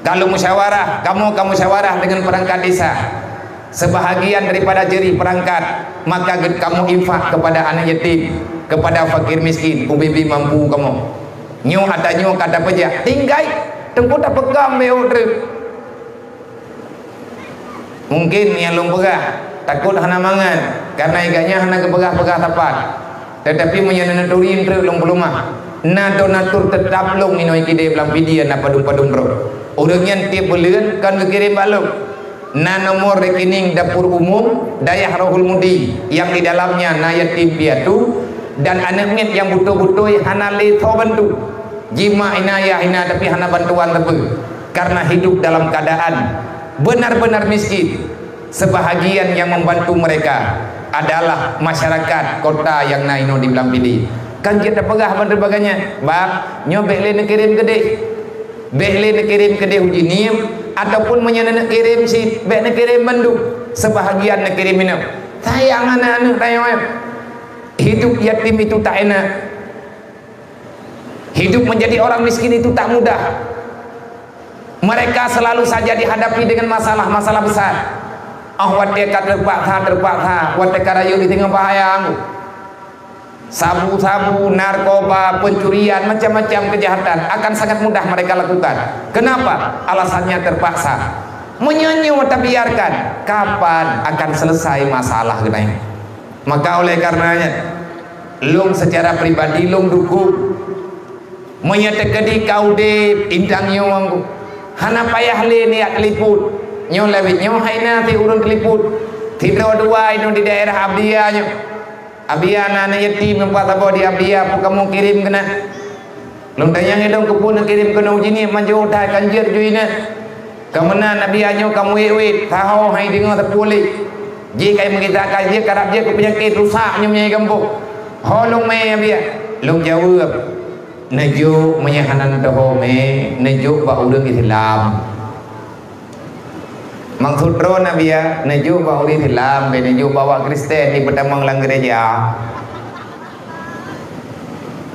Speaker 1: kalau musyawarah kamu musyawarah dengan perangkat desa sebahagian daripada jeri perangkat maka kamu infak kepada anak yatim kepada fakir miskin ubibi mampu kamu nyu ada nyu kata pejak tinggai tengku tak pegang meu mungkin yang lung pegah takut hana mangan karena iganya hana kepegah-pegah tapat tetapi menyenaturin truk lung pelumah na donatur tetap lung inoi kide belam pidian apa padung bro urangnya tiap bulan kan kirim balung na nomor rekening dapur umum Dayah Rohul Mudi yang di dalamnya na yatim piatu dan anaknya yang butuh-butuh hana letho bantu jima inayah ina tapi hana bantuan tebu karena hidup dalam keadaan benar-benar miskin sebahagian yang membantu mereka adalah masyarakat kota yang naino di Blampidi kan kita pegah bantu baganya bang nyobek le kirim gede bekle kirim gede hujinim ataupun menyenek kirim si bek kirim bandu sebahagian kirim minum sayang anak-anak tayang hidup yatim itu tak enak hidup menjadi orang miskin itu tak mudah mereka selalu saja dihadapi dengan masalah-masalah besar wateka terpaksa wateka rayu di tengah bahaya sabu-sabu, narkoba, pencurian, macam-macam kejahatan akan sangat mudah mereka lakukan. Kenapa? Alasannya terpaksa. menyanyi tak biarkan, kapan akan selesai masalah genai. Maka oleh karenanya lung secara pribadi lung dukung menyetekedi kau de indang nyong hana payah le niat liput nyong lewit nyong haina ti urun keliput tidro dua ino di daerah Abdia nyo Abia na yatim empat abo di Abia pu kamu kirim kena lung tanyang edong kepun kirim kena ujini manjo utai kanjir juina kamana Abia nyo kamu wewet tahu hai dengar terpulih jika kita kaji karab je penyakit rusak nyo nyai kampung holong me Abia lung jawab nejo menyahanan doho me nejo ba urang Islam maksud ro Abia nejo ba urang Islam be nejo bawa Kristen di pertama lang gereja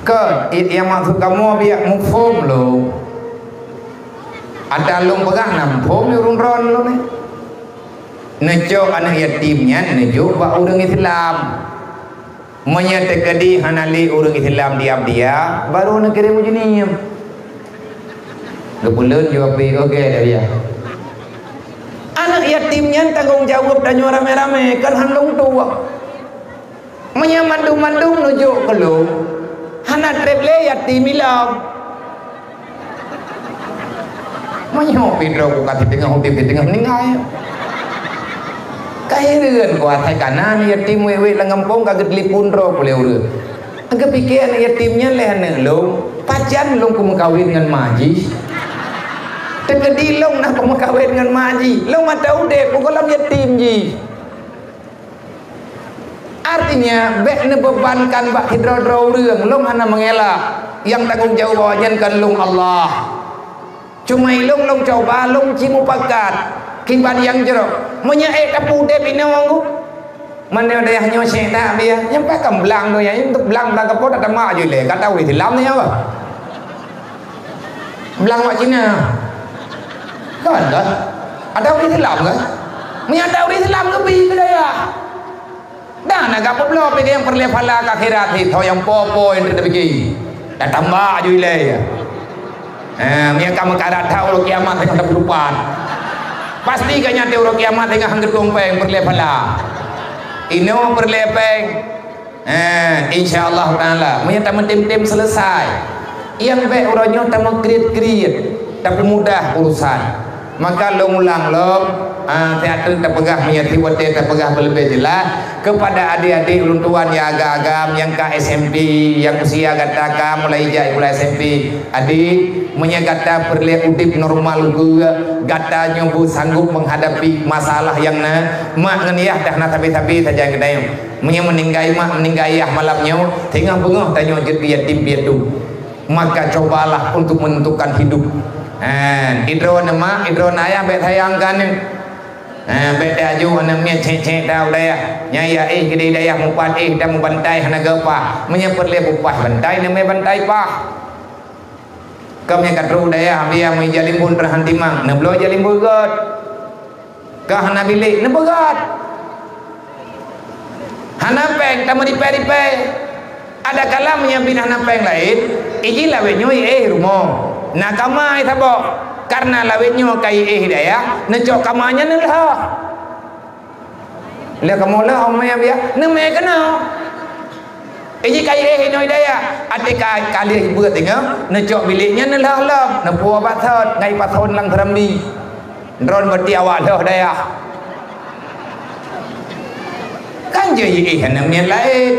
Speaker 1: ke yang maksud kamu Abia mufum lo ada lung pegah nam fum urun ron lo ne nejo anak yatimnya nejo ba urang Islam menyetekedi hanali urang Islam di Abdia baru nak kirim ujini kebulan jawab oke dia anak yatimnya tanggung jawab dan rame-rame kan handung tua menyamandung-mandung nuju kelung hana treble yatim ilam menyopi drau kati tengah hutip di tengah meninggal kaireun kuat hai kanan yatim wewe langampong kaget lipun ro boleh urut agak pikir yatimnya lehane long pajan long ku kawin dengan maji tegedi long nak ku kawin dengan maji long mata ude pukulam yatim ji artinya bek bebankan bak hidro-dro urang long hana mengelak yang tanggung jawab bawajan kan long Allah cuma long coba long cimu pakat kiban yang jeruk menyaik tapu de binong mana dia hanya syaitan dia nyampe kemblang tu ya untuk belang kapot ada mak je le kata wi Islam ni apa belang mak Cina kan dah ada wi Islam kan menyata wi Islam ke bi ke dia dah nak kapot lo pergi yang perlepala ke akhirat itu yang popo yang tidak pergi dah tambah je le yang kamu karat tahu kiamat dengan berdepan pasti kanya teori kiamat dengan hangget dompeng berlepala ino berlepeng insyaallah taala menyata tim selesai yang baik orangnya tamu kriat tapi mudah urusan maka lo ulang lo teater terpegah menyati wate terpegah lebih jelas kepada adik-adik ulun tuan yang agak-agam yang ke SMP yang usia kata mulai jai mulai SMP adik menyagata perle udip normal juga gata nyobu sanggup menghadapi masalah yang mak ngeniah dah na tapi saja kedai meninggai mak meninggai malamnya tengah bengah tanya jadi yatim piatu maka cobalah untuk menentukan hidup idro nama idro naya bet hayangkan bet aju anamnya cek tahu daya nyaya gede daya mupat dah membantai hana gapa menyeperle bupas bantai namanya bantai pah kami katru daya dia menjalin pun terhanti mang neblo jalin begat kah hana bilik nebegat hana peng tamu dipe ada kala menyampin hana peng lain iji lawe nyoi rumah nak kamai tabo karena lawetnya kai daya necok kamanya nelah le kamu lah omnya biar neme kena iji kai noi daya ate kali buat tengah necok biliknya nelah lam nepu batat ngai pathon lang rambi ron berti awak dah daya kan je namanya lain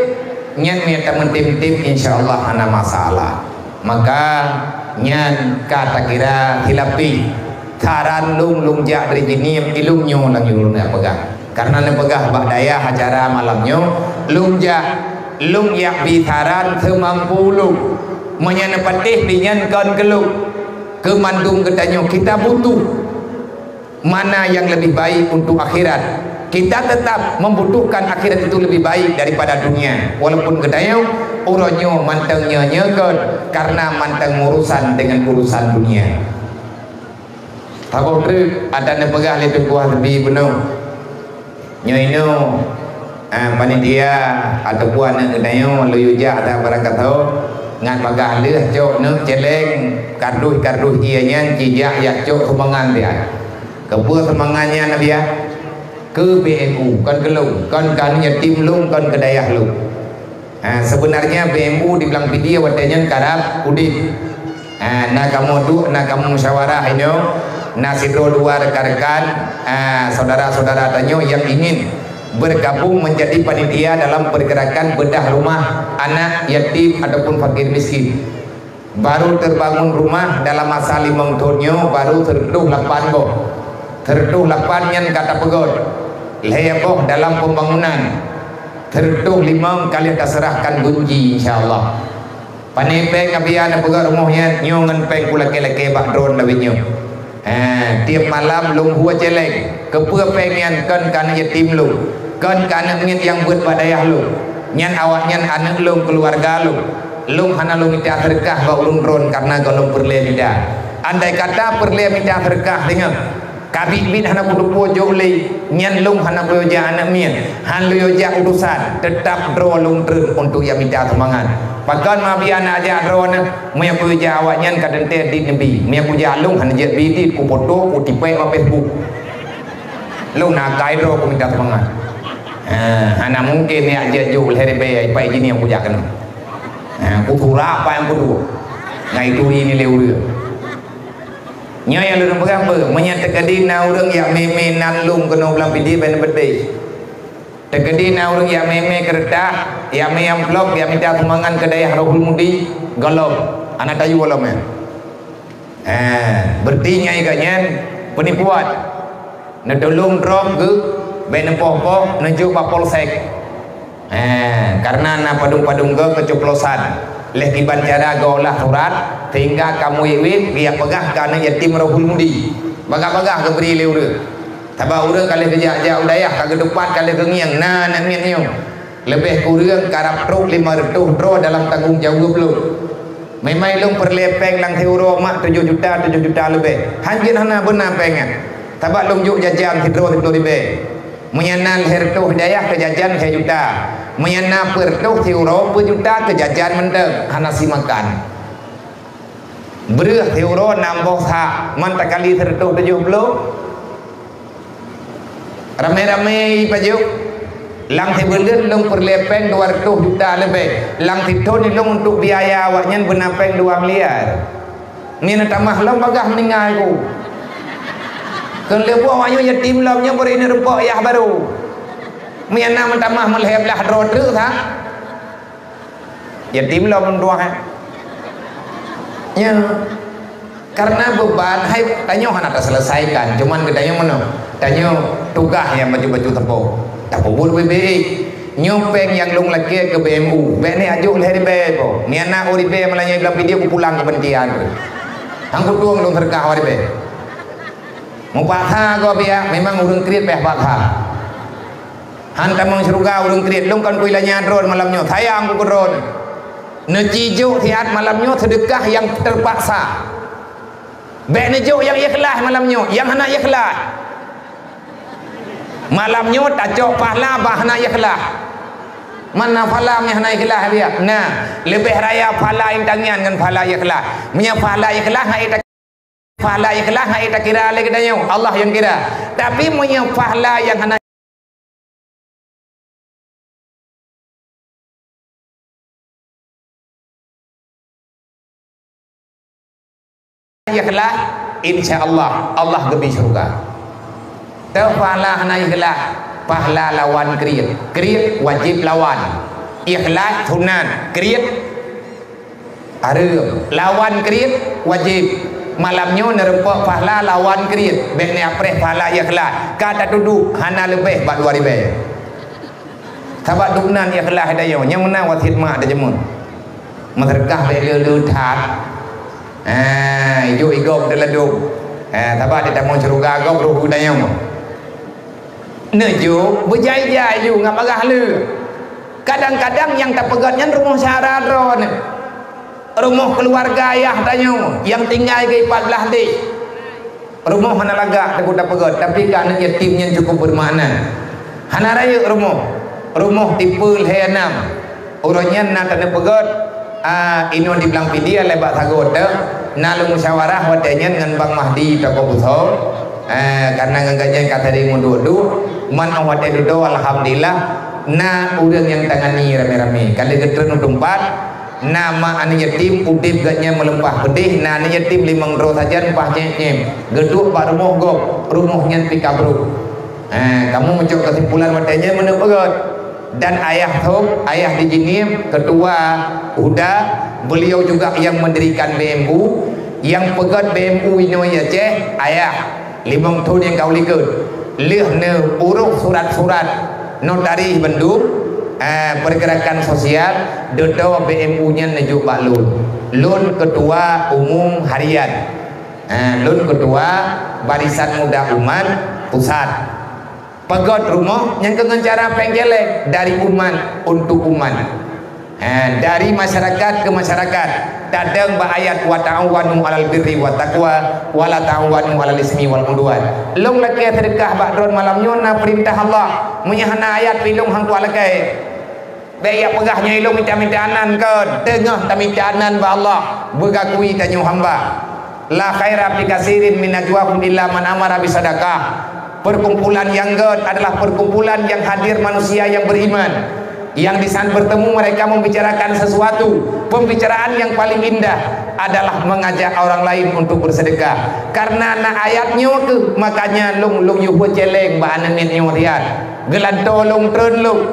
Speaker 1: nyan teman tim insyaallah ana masalah maka nyan kata kira hilapi taran lung jak dari jinim ilung nyo lang yung pegang karena ne pegah bak daya acara malamnya lung yak bitaran semampu lung menyana patih dinyan kon keluk kemandung ketanyo kita butuh mana yang lebih baik untuk akhirat kita tetap membutuhkan akhirat itu lebih baik daripada dunia walaupun ketanyo uronyo mantengnya nyekon karena manteng urusan dengan urusan dunia takut ada ne pegah lebih kuah lebih penuh nyoino panitia atau puan ne ketanyo luyuja ada barakatuh ngan pegah leh cok ne celeng karduh ianya cijak yak cok kumangan dia Kepua semangatnya Nabi ya ke BMU kan gelung kan yatim lung kan ke dayah lung. Sebenarnya BMU dibilang video watenya karab udin. Nah kamu tu nah kamu musyawarah ini nah sidro dua rekan-rekan saudara-saudara tanyo yang ingin bergabung menjadi panitia dalam pergerakan bedah rumah anak yatim ataupun fakir miskin. Baru terbangun rumah dalam masa 5 tahunnya baru terduh 8 boh. Terduh 8 yang kata pegot. Leboh dalam pembangunan. Terduh 5 kali terserahkan gunji insyaallah. Panepeng abian pegot rumahnya nyongan peng kula keleke bak drone lawinyo. Tiap malam lung hua celeng. Kepua pengen kan kana yatim lu. Kan kana ngit yang buat badayah lu. Nyan awak nyan anak lu keluarga lu. Lung hana lung minta berkah bau lung ron karena golong perle minta. Andai kata perle minta berkah dengan kabit bin hana kudu pojok le nyan lung hana boja anak mien han lu yoja urusan tetap dro lung trun untuk yang minta semangat. Pakan mabi anak aja dro na maya boja awak nyan kadente di nabi maya boja lung hana jet bidi ku foto ku tipe ma Facebook. Lung nak kai dro ku minta semangat. Hana mungkin ya aja jul herebe pai gini yang boja kan. Aku thura apa yang kudu ngai tu ini leu nya yang lu berapa menyatakan dina urang yang meme nan lung kena ulang pidi ben bede tegedi na urang yang meme kereta yang me amplop yang minta sumbangan ke dayah Rohul Mudi golong anak tayu golong berarti nyai ganyan penipuan na tolong drop ke ben poh-poh nuju pa polsek. Karena na padung-padung ke kecoplosan leh kiban cara golah surat sehingga kamu iwin dia pegah karena yatim Rohul Mudi bagah-bagah ke beri leu dia tabah urang kali kerja udayah ke depan kali ke ngiang nah nak ngiang lebih kurang karap truk 500 dro dalam tanggung jawab lu memang lu perlepeng lang euro mak 7 juta lebih hanjin hana benar pengen tabah lu juk jajan hidro lebih menyenal hertuh dayah ke jajan 1 juta menyenal pertuh euro 1 juta ke jajan mendeng hana si makan berah euro nambah sa mantap kali hertuh 70 rame-rame pajuk lang tebelet long perlepeng 200 juta lebih lang titon long untuk biaya awaknya benapeng 2 miliar ni nak tamah long bagah meninggal ku kalau awaknya yatim lamnya beri ni rempok yah baru miana mentamah melheblah drone ha yatim lam dua ya karena beban hai tanya hana tak selesaikan cuman gedanya mana tanya tugas yang baju-baju tepuk tak bubur BBI nyopeng yang lung laki ke BMU be ni ajuk leh be po ni anak ori be melanya bilang video ku pulang ke pentian angkut tuang lung terkah ori be mau patha go biya memang urang kriet peh patha hantam mong surga urang kriet lung kan kuilanya drone malamnya sayang ku drone nejijo tiat malamnya sedekah yang terpaksa be nejo yang ikhlas malamnya yang hana ikhlas malamnya tajok pahala bahana ikhlas mana pahalanya hana ikhlas dia nah lebih raya pahala intangian dengan pahala ikhlas punya pahala ikhlas pahala ikhlas hai tak kira lagi danya Allah yang kira tapi punya pahala yang hana ikhlas insyaallah Allah gebi surga teu pahala hana ikhlas pahala lawan kriet wajib lawan ikhlas sunan kriet areu lawan kriet wajib malamnya nerempok pahala lawan kriet bek ni apreh pahala ikhlas kata duduk hana lebih bak 2000 sabak duknan ikhlas dayo yang mana wasit mak ada jemun merkah bek leu that ijo igok deladuk sabak dia tak mau ceruga gok ruhu dayo nejo berjaya ju ngap agah le kadang-kadang yang tak pegatnya rumah syarat ron rumah keluarga ayah tanya yang tinggal ke 14 dik rumah hana lagak takut tak pegat tapi kerana yatimnya cukup bermakna hana raya rumah tipe lehenam orangnya nak tak pegat ini dibilang video lebat sagot na lu musyawarah wadanya dengan Bang Mahdi Toko Buthol karena ngaganya kata dia mundur man awat itu alhamdulillah na urang yang tangani rame-rame kalau getren tempat nama anu yatim udip gatnya melempah pedih na anu yatim 5 ro saja empah nyem geduk pak rumah gop rumahnya pikabruk. Kamu mencok kesimpulan matanya menurut dan ayah Thop, ayah di Jinim, ketua udah beliau juga yang mendirikan BMU, yang pegat BMU ini Aceh, ayah 5 tahun yang kau likut, lih ne uruk surat-surat notari Bandung, pergerakan sosial, dodo BMU-nya nejuk Pak Lun ketua umum harian, Lun ketua barisan muda umat pusat. Pegot rumah yang dengan cara penggelek dari umat untuk umat, dari masyarakat ke masyarakat. Dadang ayat wa ta'awanu 'alal birri wa taqwa wa la ta'awanu 'alal ismi wal udwan. Long laki sedekah ba'dron malamnya na perintah Allah menyahana ayat pilung hang tu laki. Baik pegahnya ilung minta-mintaanan ke tengah minta-mintaanan ba Allah bergakui tanyo hamba. La khaira fi katsirin min najwahum illa man amara bi sadaqah. Perkumpulan yang God adalah perkumpulan yang hadir manusia yang beriman, yang di sana bertemu mereka membicarakan sesuatu. Pembicaraan yang paling indah adalah mengajak orang lain untuk bersedekah. Karena na ayatnya ke makanya lung yuhu celeng ba ananit nyorian gelanto lung tren lung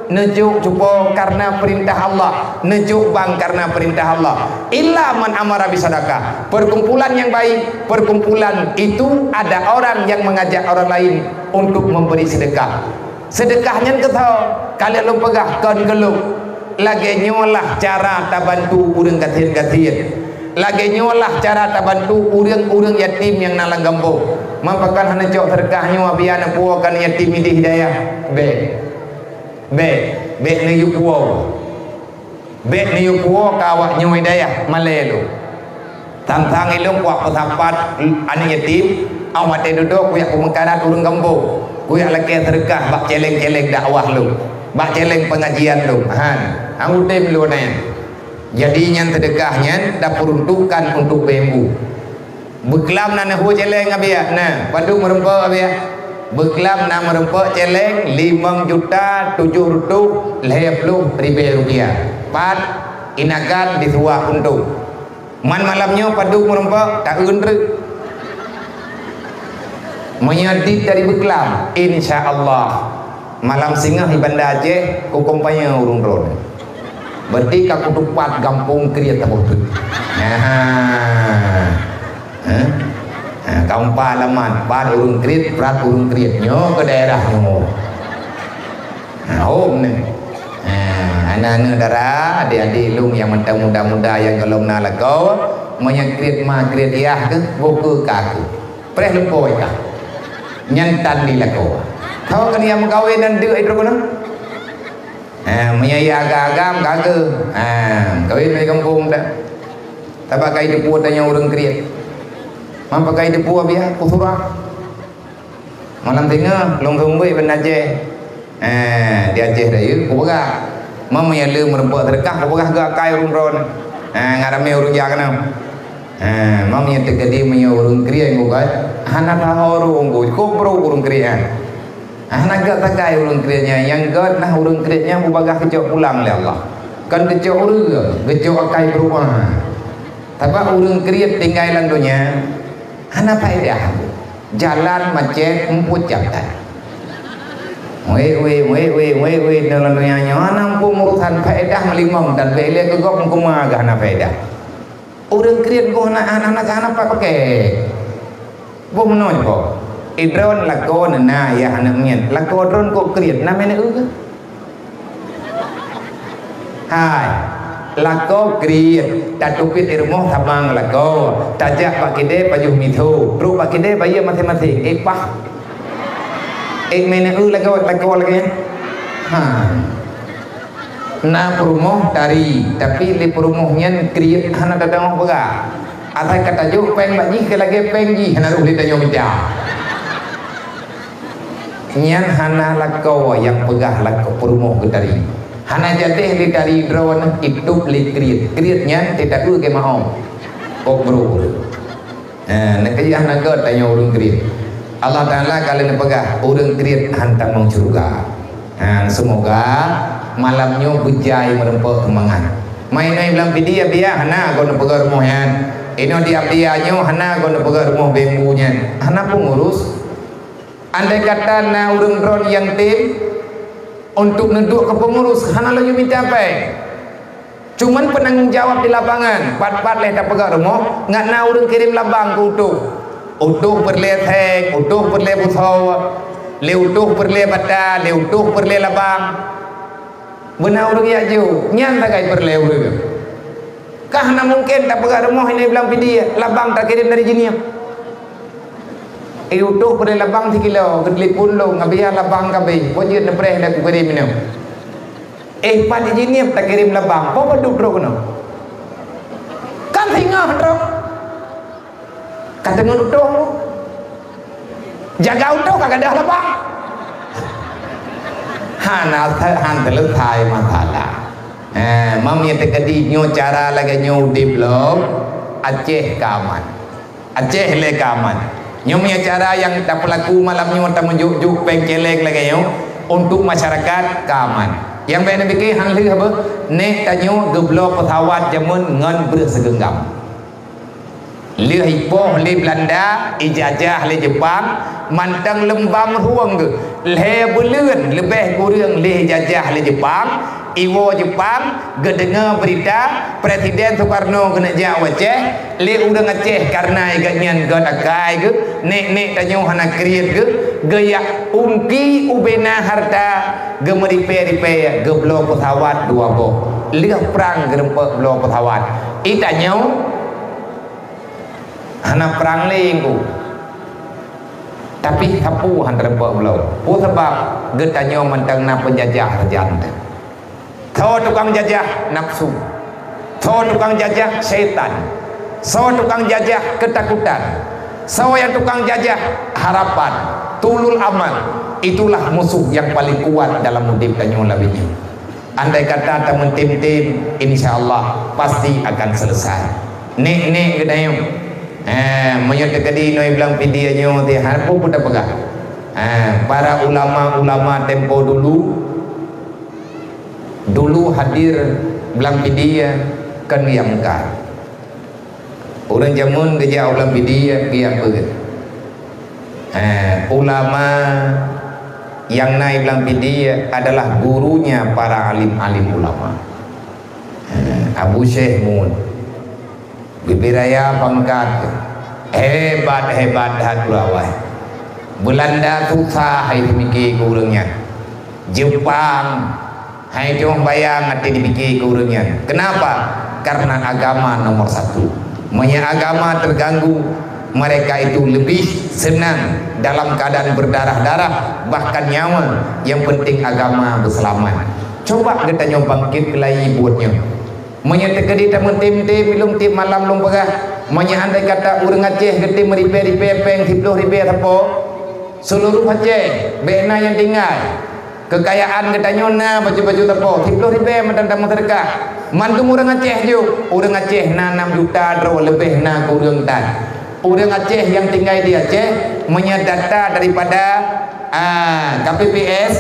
Speaker 1: nejuk cupo karena perintah Allah, nejuk bang karena perintah Allah. Illa man amara bisadaqah. Perkumpulan yang baik, perkumpulan itu ada orang yang mengajak orang lain untuk memberi sedekah. Sedekahnya ketau kalian lu pegahkan geluk lagi nyolah cara tabantu urang gatin-gatin, lagi nyolah cara tabantu urang-urang yatim yang nalang gambo. Mampakan hana jauh sedekahnya biana puakan yatim di hidayah be ni yupuo kawak nyoy daya malelu tantang ilung kuak pesampat ani yatim awat duduk kuyak pemengkarat urang gambo kuyak laki sedekah bak celeng-celeng dakwah lu bak celeng pengajian lu angutim lu nen jadinya sedekahnya dah peruntukan untuk BMU beklam na hu celeng abia nah padu merempa abia beklam na merempa celeng 5.700.000 rupiah pat inagan disuah untuk man malamnya padu merempa tak undre menyadit dari beklam insyaallah malam singa di Banda Aceh ku kompanya urung ron berarti ka kutupat gampung kriat tabutut kaum palaman pan urung kriat prat urung kriat nyo ke daerah nyo om nih anak-anak darah adik-adik lung yang mentang muda-muda yang gelom na lagau menyakrit ma kriat yah ke buku kaku preh lempoi ka nyantan di lagau kau kan yang mengkawin dan dia itu kan menyaya agam kagak kawin di kampung dah tak pakai depu tanya orang kriat mam pakai depu abia kusura malam tengah long thumbai Banda Aceh di Aceh dah yuk kupagak mam yang lu merempak terkah kupagak gak kai urung ron ngarame urung jagan mam yang tegadi punya urung kriat kukai anak tahu urung kopro urung kriat anak gak takai urung kriatnya yang gak nah urung kriatnya kupagak kecok pulang oleh Allah kan kecok urung kecok akai berubah tapi urung kriat tinggal landonya anak faedah jalan macet emput jabatan we dalam dunia anak pun urusan faedah melimang dan beli ke gop kumah gak anak faedah urung kriat gua anak apa pakai gua menoj kok idron lakon na ya anak mien lakodron kok kriat namanya hai lako kriat tatupit irmoh tabang lako tajak pak kide pajuh mithu ru pak kide bayi matematik pah mene lako lagi na perumoh dari tapi li perumohnya kriat hana dadang baga atai kata jo peng baji ke lagi pengji hana ru ditanya minta nyan hana lako yang pegah lako perumoh ke dari hana jatih di dari drone hidup li kriatnya tidak ke mau kok bro nak kaya hana god tanya urung kriat Allah Ta'ala kalian pegah orang kriat hantar mong surga. Semoga malamnya bujai merempok kemangan. Main bilang dia biar hana kau nak pegang rumahnya. Ini dia nyo hana kau nak pegang rumah bembunya. Hana pengurus. Andai kata na orang drone yang tim untuk neduk ke pengurus, hana lo minta apa? Cuman penanggung jawab di lapangan. Pat-pat leh tak pegang rumah, ngat na orang kirim labang ke utuh perle thek, utuh perle busau, le utuh perle bata, le utuh perle labang. Benar orang ya jauh, nyan tak kait perle orang. Kahna mungkin tak pegang rumah ini bilang dia, labang tak kirim dari jenis. Utuh perle labang 3 kilo, ketelipun lo, ngabiya labang kabe, wajib nepreh dah kirim minum. Pada jenis tak kirim labang, apa duduk no? Kan tinggal dok. Kata utuh lo, jaga utuh kagak ada labang. Han terlalu thai masalah. Mami terkedi nyo cara lagi nyo diplom Aceh kaman. Aceh le kaman. Nyo punya cara yang tak pelaku malam nyo tak menjuk-juk pengceleng lagi nyo untuk masyarakat kaman. Yang benar bikin han lih apa? Nek tanyo geblok pesawat jamun ngan bersegenggam. Lih Ipoh li Belanda, ijazah li Jepang, mantang lembam ruang ke. Le belun lebih kurang le ijazah li Jepang, iwo Jepang gedengar berita Presiden Soekarno kena jauh Aceh, le urang Aceh karena iganyan gadakai ke, nek tanyo hana kriet ke, gaya ungki ubena harta gemeripe-ripe geblok pesawat 2 boh. Lih perang gerempek blok pesawat. Itanyau hana perang lingku tapi sapu hantar rempok belau pun sebab getanya mentang na penjajah kerjaan so tukang jajah nafsu, so tukang jajah setan, so tukang jajah ketakutan, so yang tukang jajah harapan tulul amal. Itulah musuh yang paling kuat dalam hidup tanyo labinya. Andai kata teman tim-tim, insyaallah pasti akan selesai. Nek gedayong menyertai noi bilang videonya di harap pun dah pegang. Para ulama-ulama tempo dulu hadir bilang video kan yang mekar. Orang jamun kerja ulang video dia pergi. Ulama yang naik bilang video adalah gurunya para alim-alim ulama. Abu Syekh Mun Bibiraya pangkat hebat hat ulawai. Belanda susah hai dimikir kurangnya. Jepang hai cuma bayang hati dimikir kurangnya. Kenapa? Karena agama nomor 1. Menya agama terganggu, mereka itu lebih senang dalam keadaan berdarah-darah bahkan nyawa. Yang penting agama berselamat. Coba kita nyoba bangkit kelai buatnya. Menyatakan di tamu tim belum tim malam belum pegah. Andai kata orang Aceh gede meripe peng 10 ribu apa seluruh Aceh bena yang tinggal kekayaan kita nyona baju-baju tapo 10 ribu macam tamu terkah mantum orang Aceh ju orang Aceh na 6 juta draw lebih na kurang tan orang Aceh yang tinggal di Aceh menyadata daripada KPPS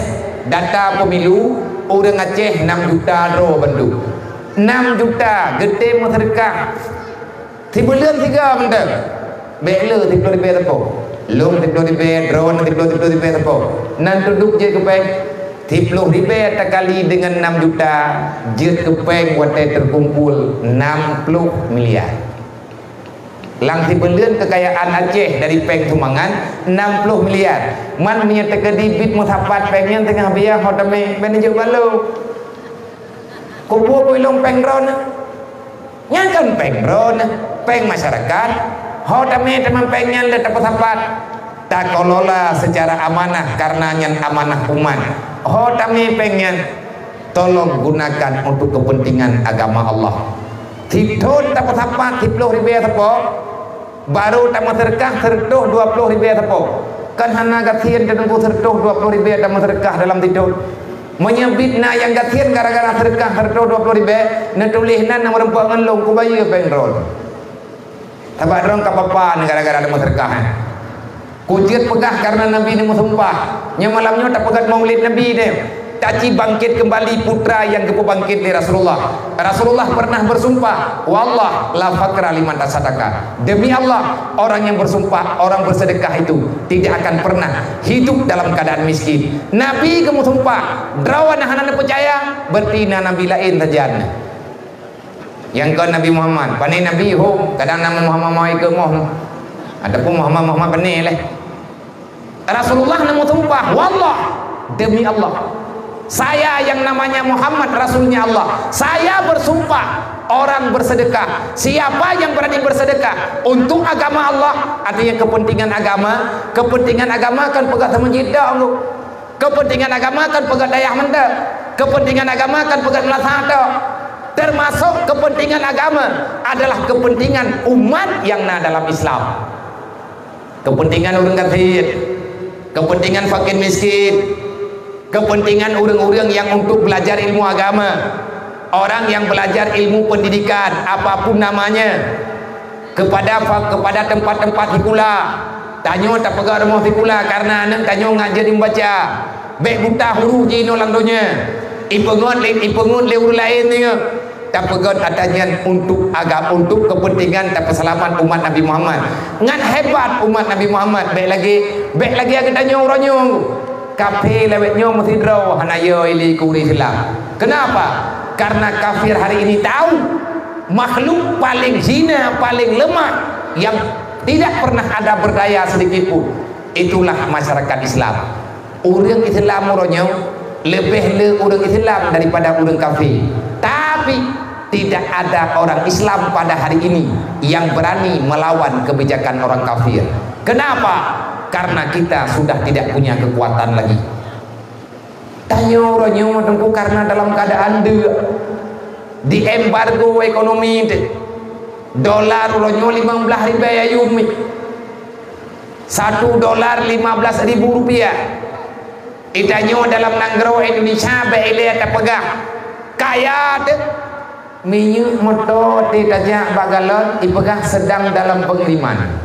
Speaker 1: data pemilu orang Aceh 6 juta draw bendu 6 juta gede masyarakat tibulan 3 benda bela 30 ribu tapo long 30 ribu drone 30 ribu tapo nan duduk je kepeng 30 ribu tak kali dengan 6 juta je kepeng watai terkumpul 60 miliar lang tibulan kekayaan Aceh dari peng Sumangan 60 miliar man menyatakan dibit musapat pengnya tengah biar hotame manajer balu kumpul pilong peng drone nyakan peng drone peng masyarakat hotame teman pengnya le dapat sapat tak kelola secara amanah karena nyan amanah umat hotame pengnya tolong gunakan untuk kepentingan agama Allah tidot dapat sapat 10 ribu tapo baru tamu terkah sertuh 20 ribu tapo kan hana gatian dan sertuh 20 ribu tamu terkah dalam tidur menyebit na yang gatian gara-gara terkah sertuh 20 ribu netulihnan nomor 4 ngelong kubayu pengrol tabak dong kapapa gara-gara ada terkah Kujit pegah karena Nabi ini bersumpah. Nya malamnya tak pegat maulid Nabi dia. Taci bangkit kembali putra yang kepo bangkit dari Rasulullah. Rasulullah pernah bersumpah, wallah la fakra liman tasadaka. Demi Allah, orang yang bersumpah, orang bersedekah itu tidak akan pernah hidup dalam keadaan miskin. Nabi kamu sumpah, drawan hanana percaya, bertina Nabi lain tajana. Yang ke Nabi Muhammad, pani Nabi kadang nama Muhammad ke Muhammad. Adapun Muhammad pani leh. Rasulullah namu sumpah, wallah demi Allah. Saya yang namanya Muhammad Rasulnya Allah, saya bersumpah orang bersedekah, siapa yang berani bersedekah untuk agama Allah, artinya kepentingan agama kan pegat sama jidah, kepentingan agama kan pegat dayah menda, kepentingan agama kan pegat melasada, termasuk kepentingan agama adalah kepentingan umat yang ada dalam Islam, kepentingan orang kafir, kepentingan fakir miskin, kepentingan orang-orang yang untuk belajar ilmu agama, orang yang belajar ilmu pendidikan apapun namanya, kepada tempat-tempat hikula. Tanyo tak pegang rumah hikula karena anak tanyo ngajar membaca. Bek buta huruf jino langdonya. Ipengot le urang lain ni. Tak pegang adanya untuk agama, untuk kepentingan tak selamat umat Nabi Muhammad. Ngan hebat umat Nabi Muhammad. Bek lagi agak tanyo orangnya. Kafir lewetnya mesti draw hanayo ili kuri Islam. Kenapa? Karena kafir hari ini tahu makhluk paling hina, paling lemah yang tidak pernah ada berdaya sedikit pun itulah masyarakat Islam. Orang Islam orangnya lebih le orang Islam daripada orang kafir. Tapi tidak ada orang Islam pada hari ini yang berani melawan kebijakan orang kafir. Kenapa? Karena kita sudah tidak punya kekuatan lagi. Tanya orangnya tentu karena dalam keadaan di embargo ekonomi dolar orangnya 15 ribu ayumi, $1 15.000 rupiah. Itanya dalam nanggro Indonesia beile tak pegang kaya deh minyak motor tidak bagalon dipegang sedang dalam pengiriman.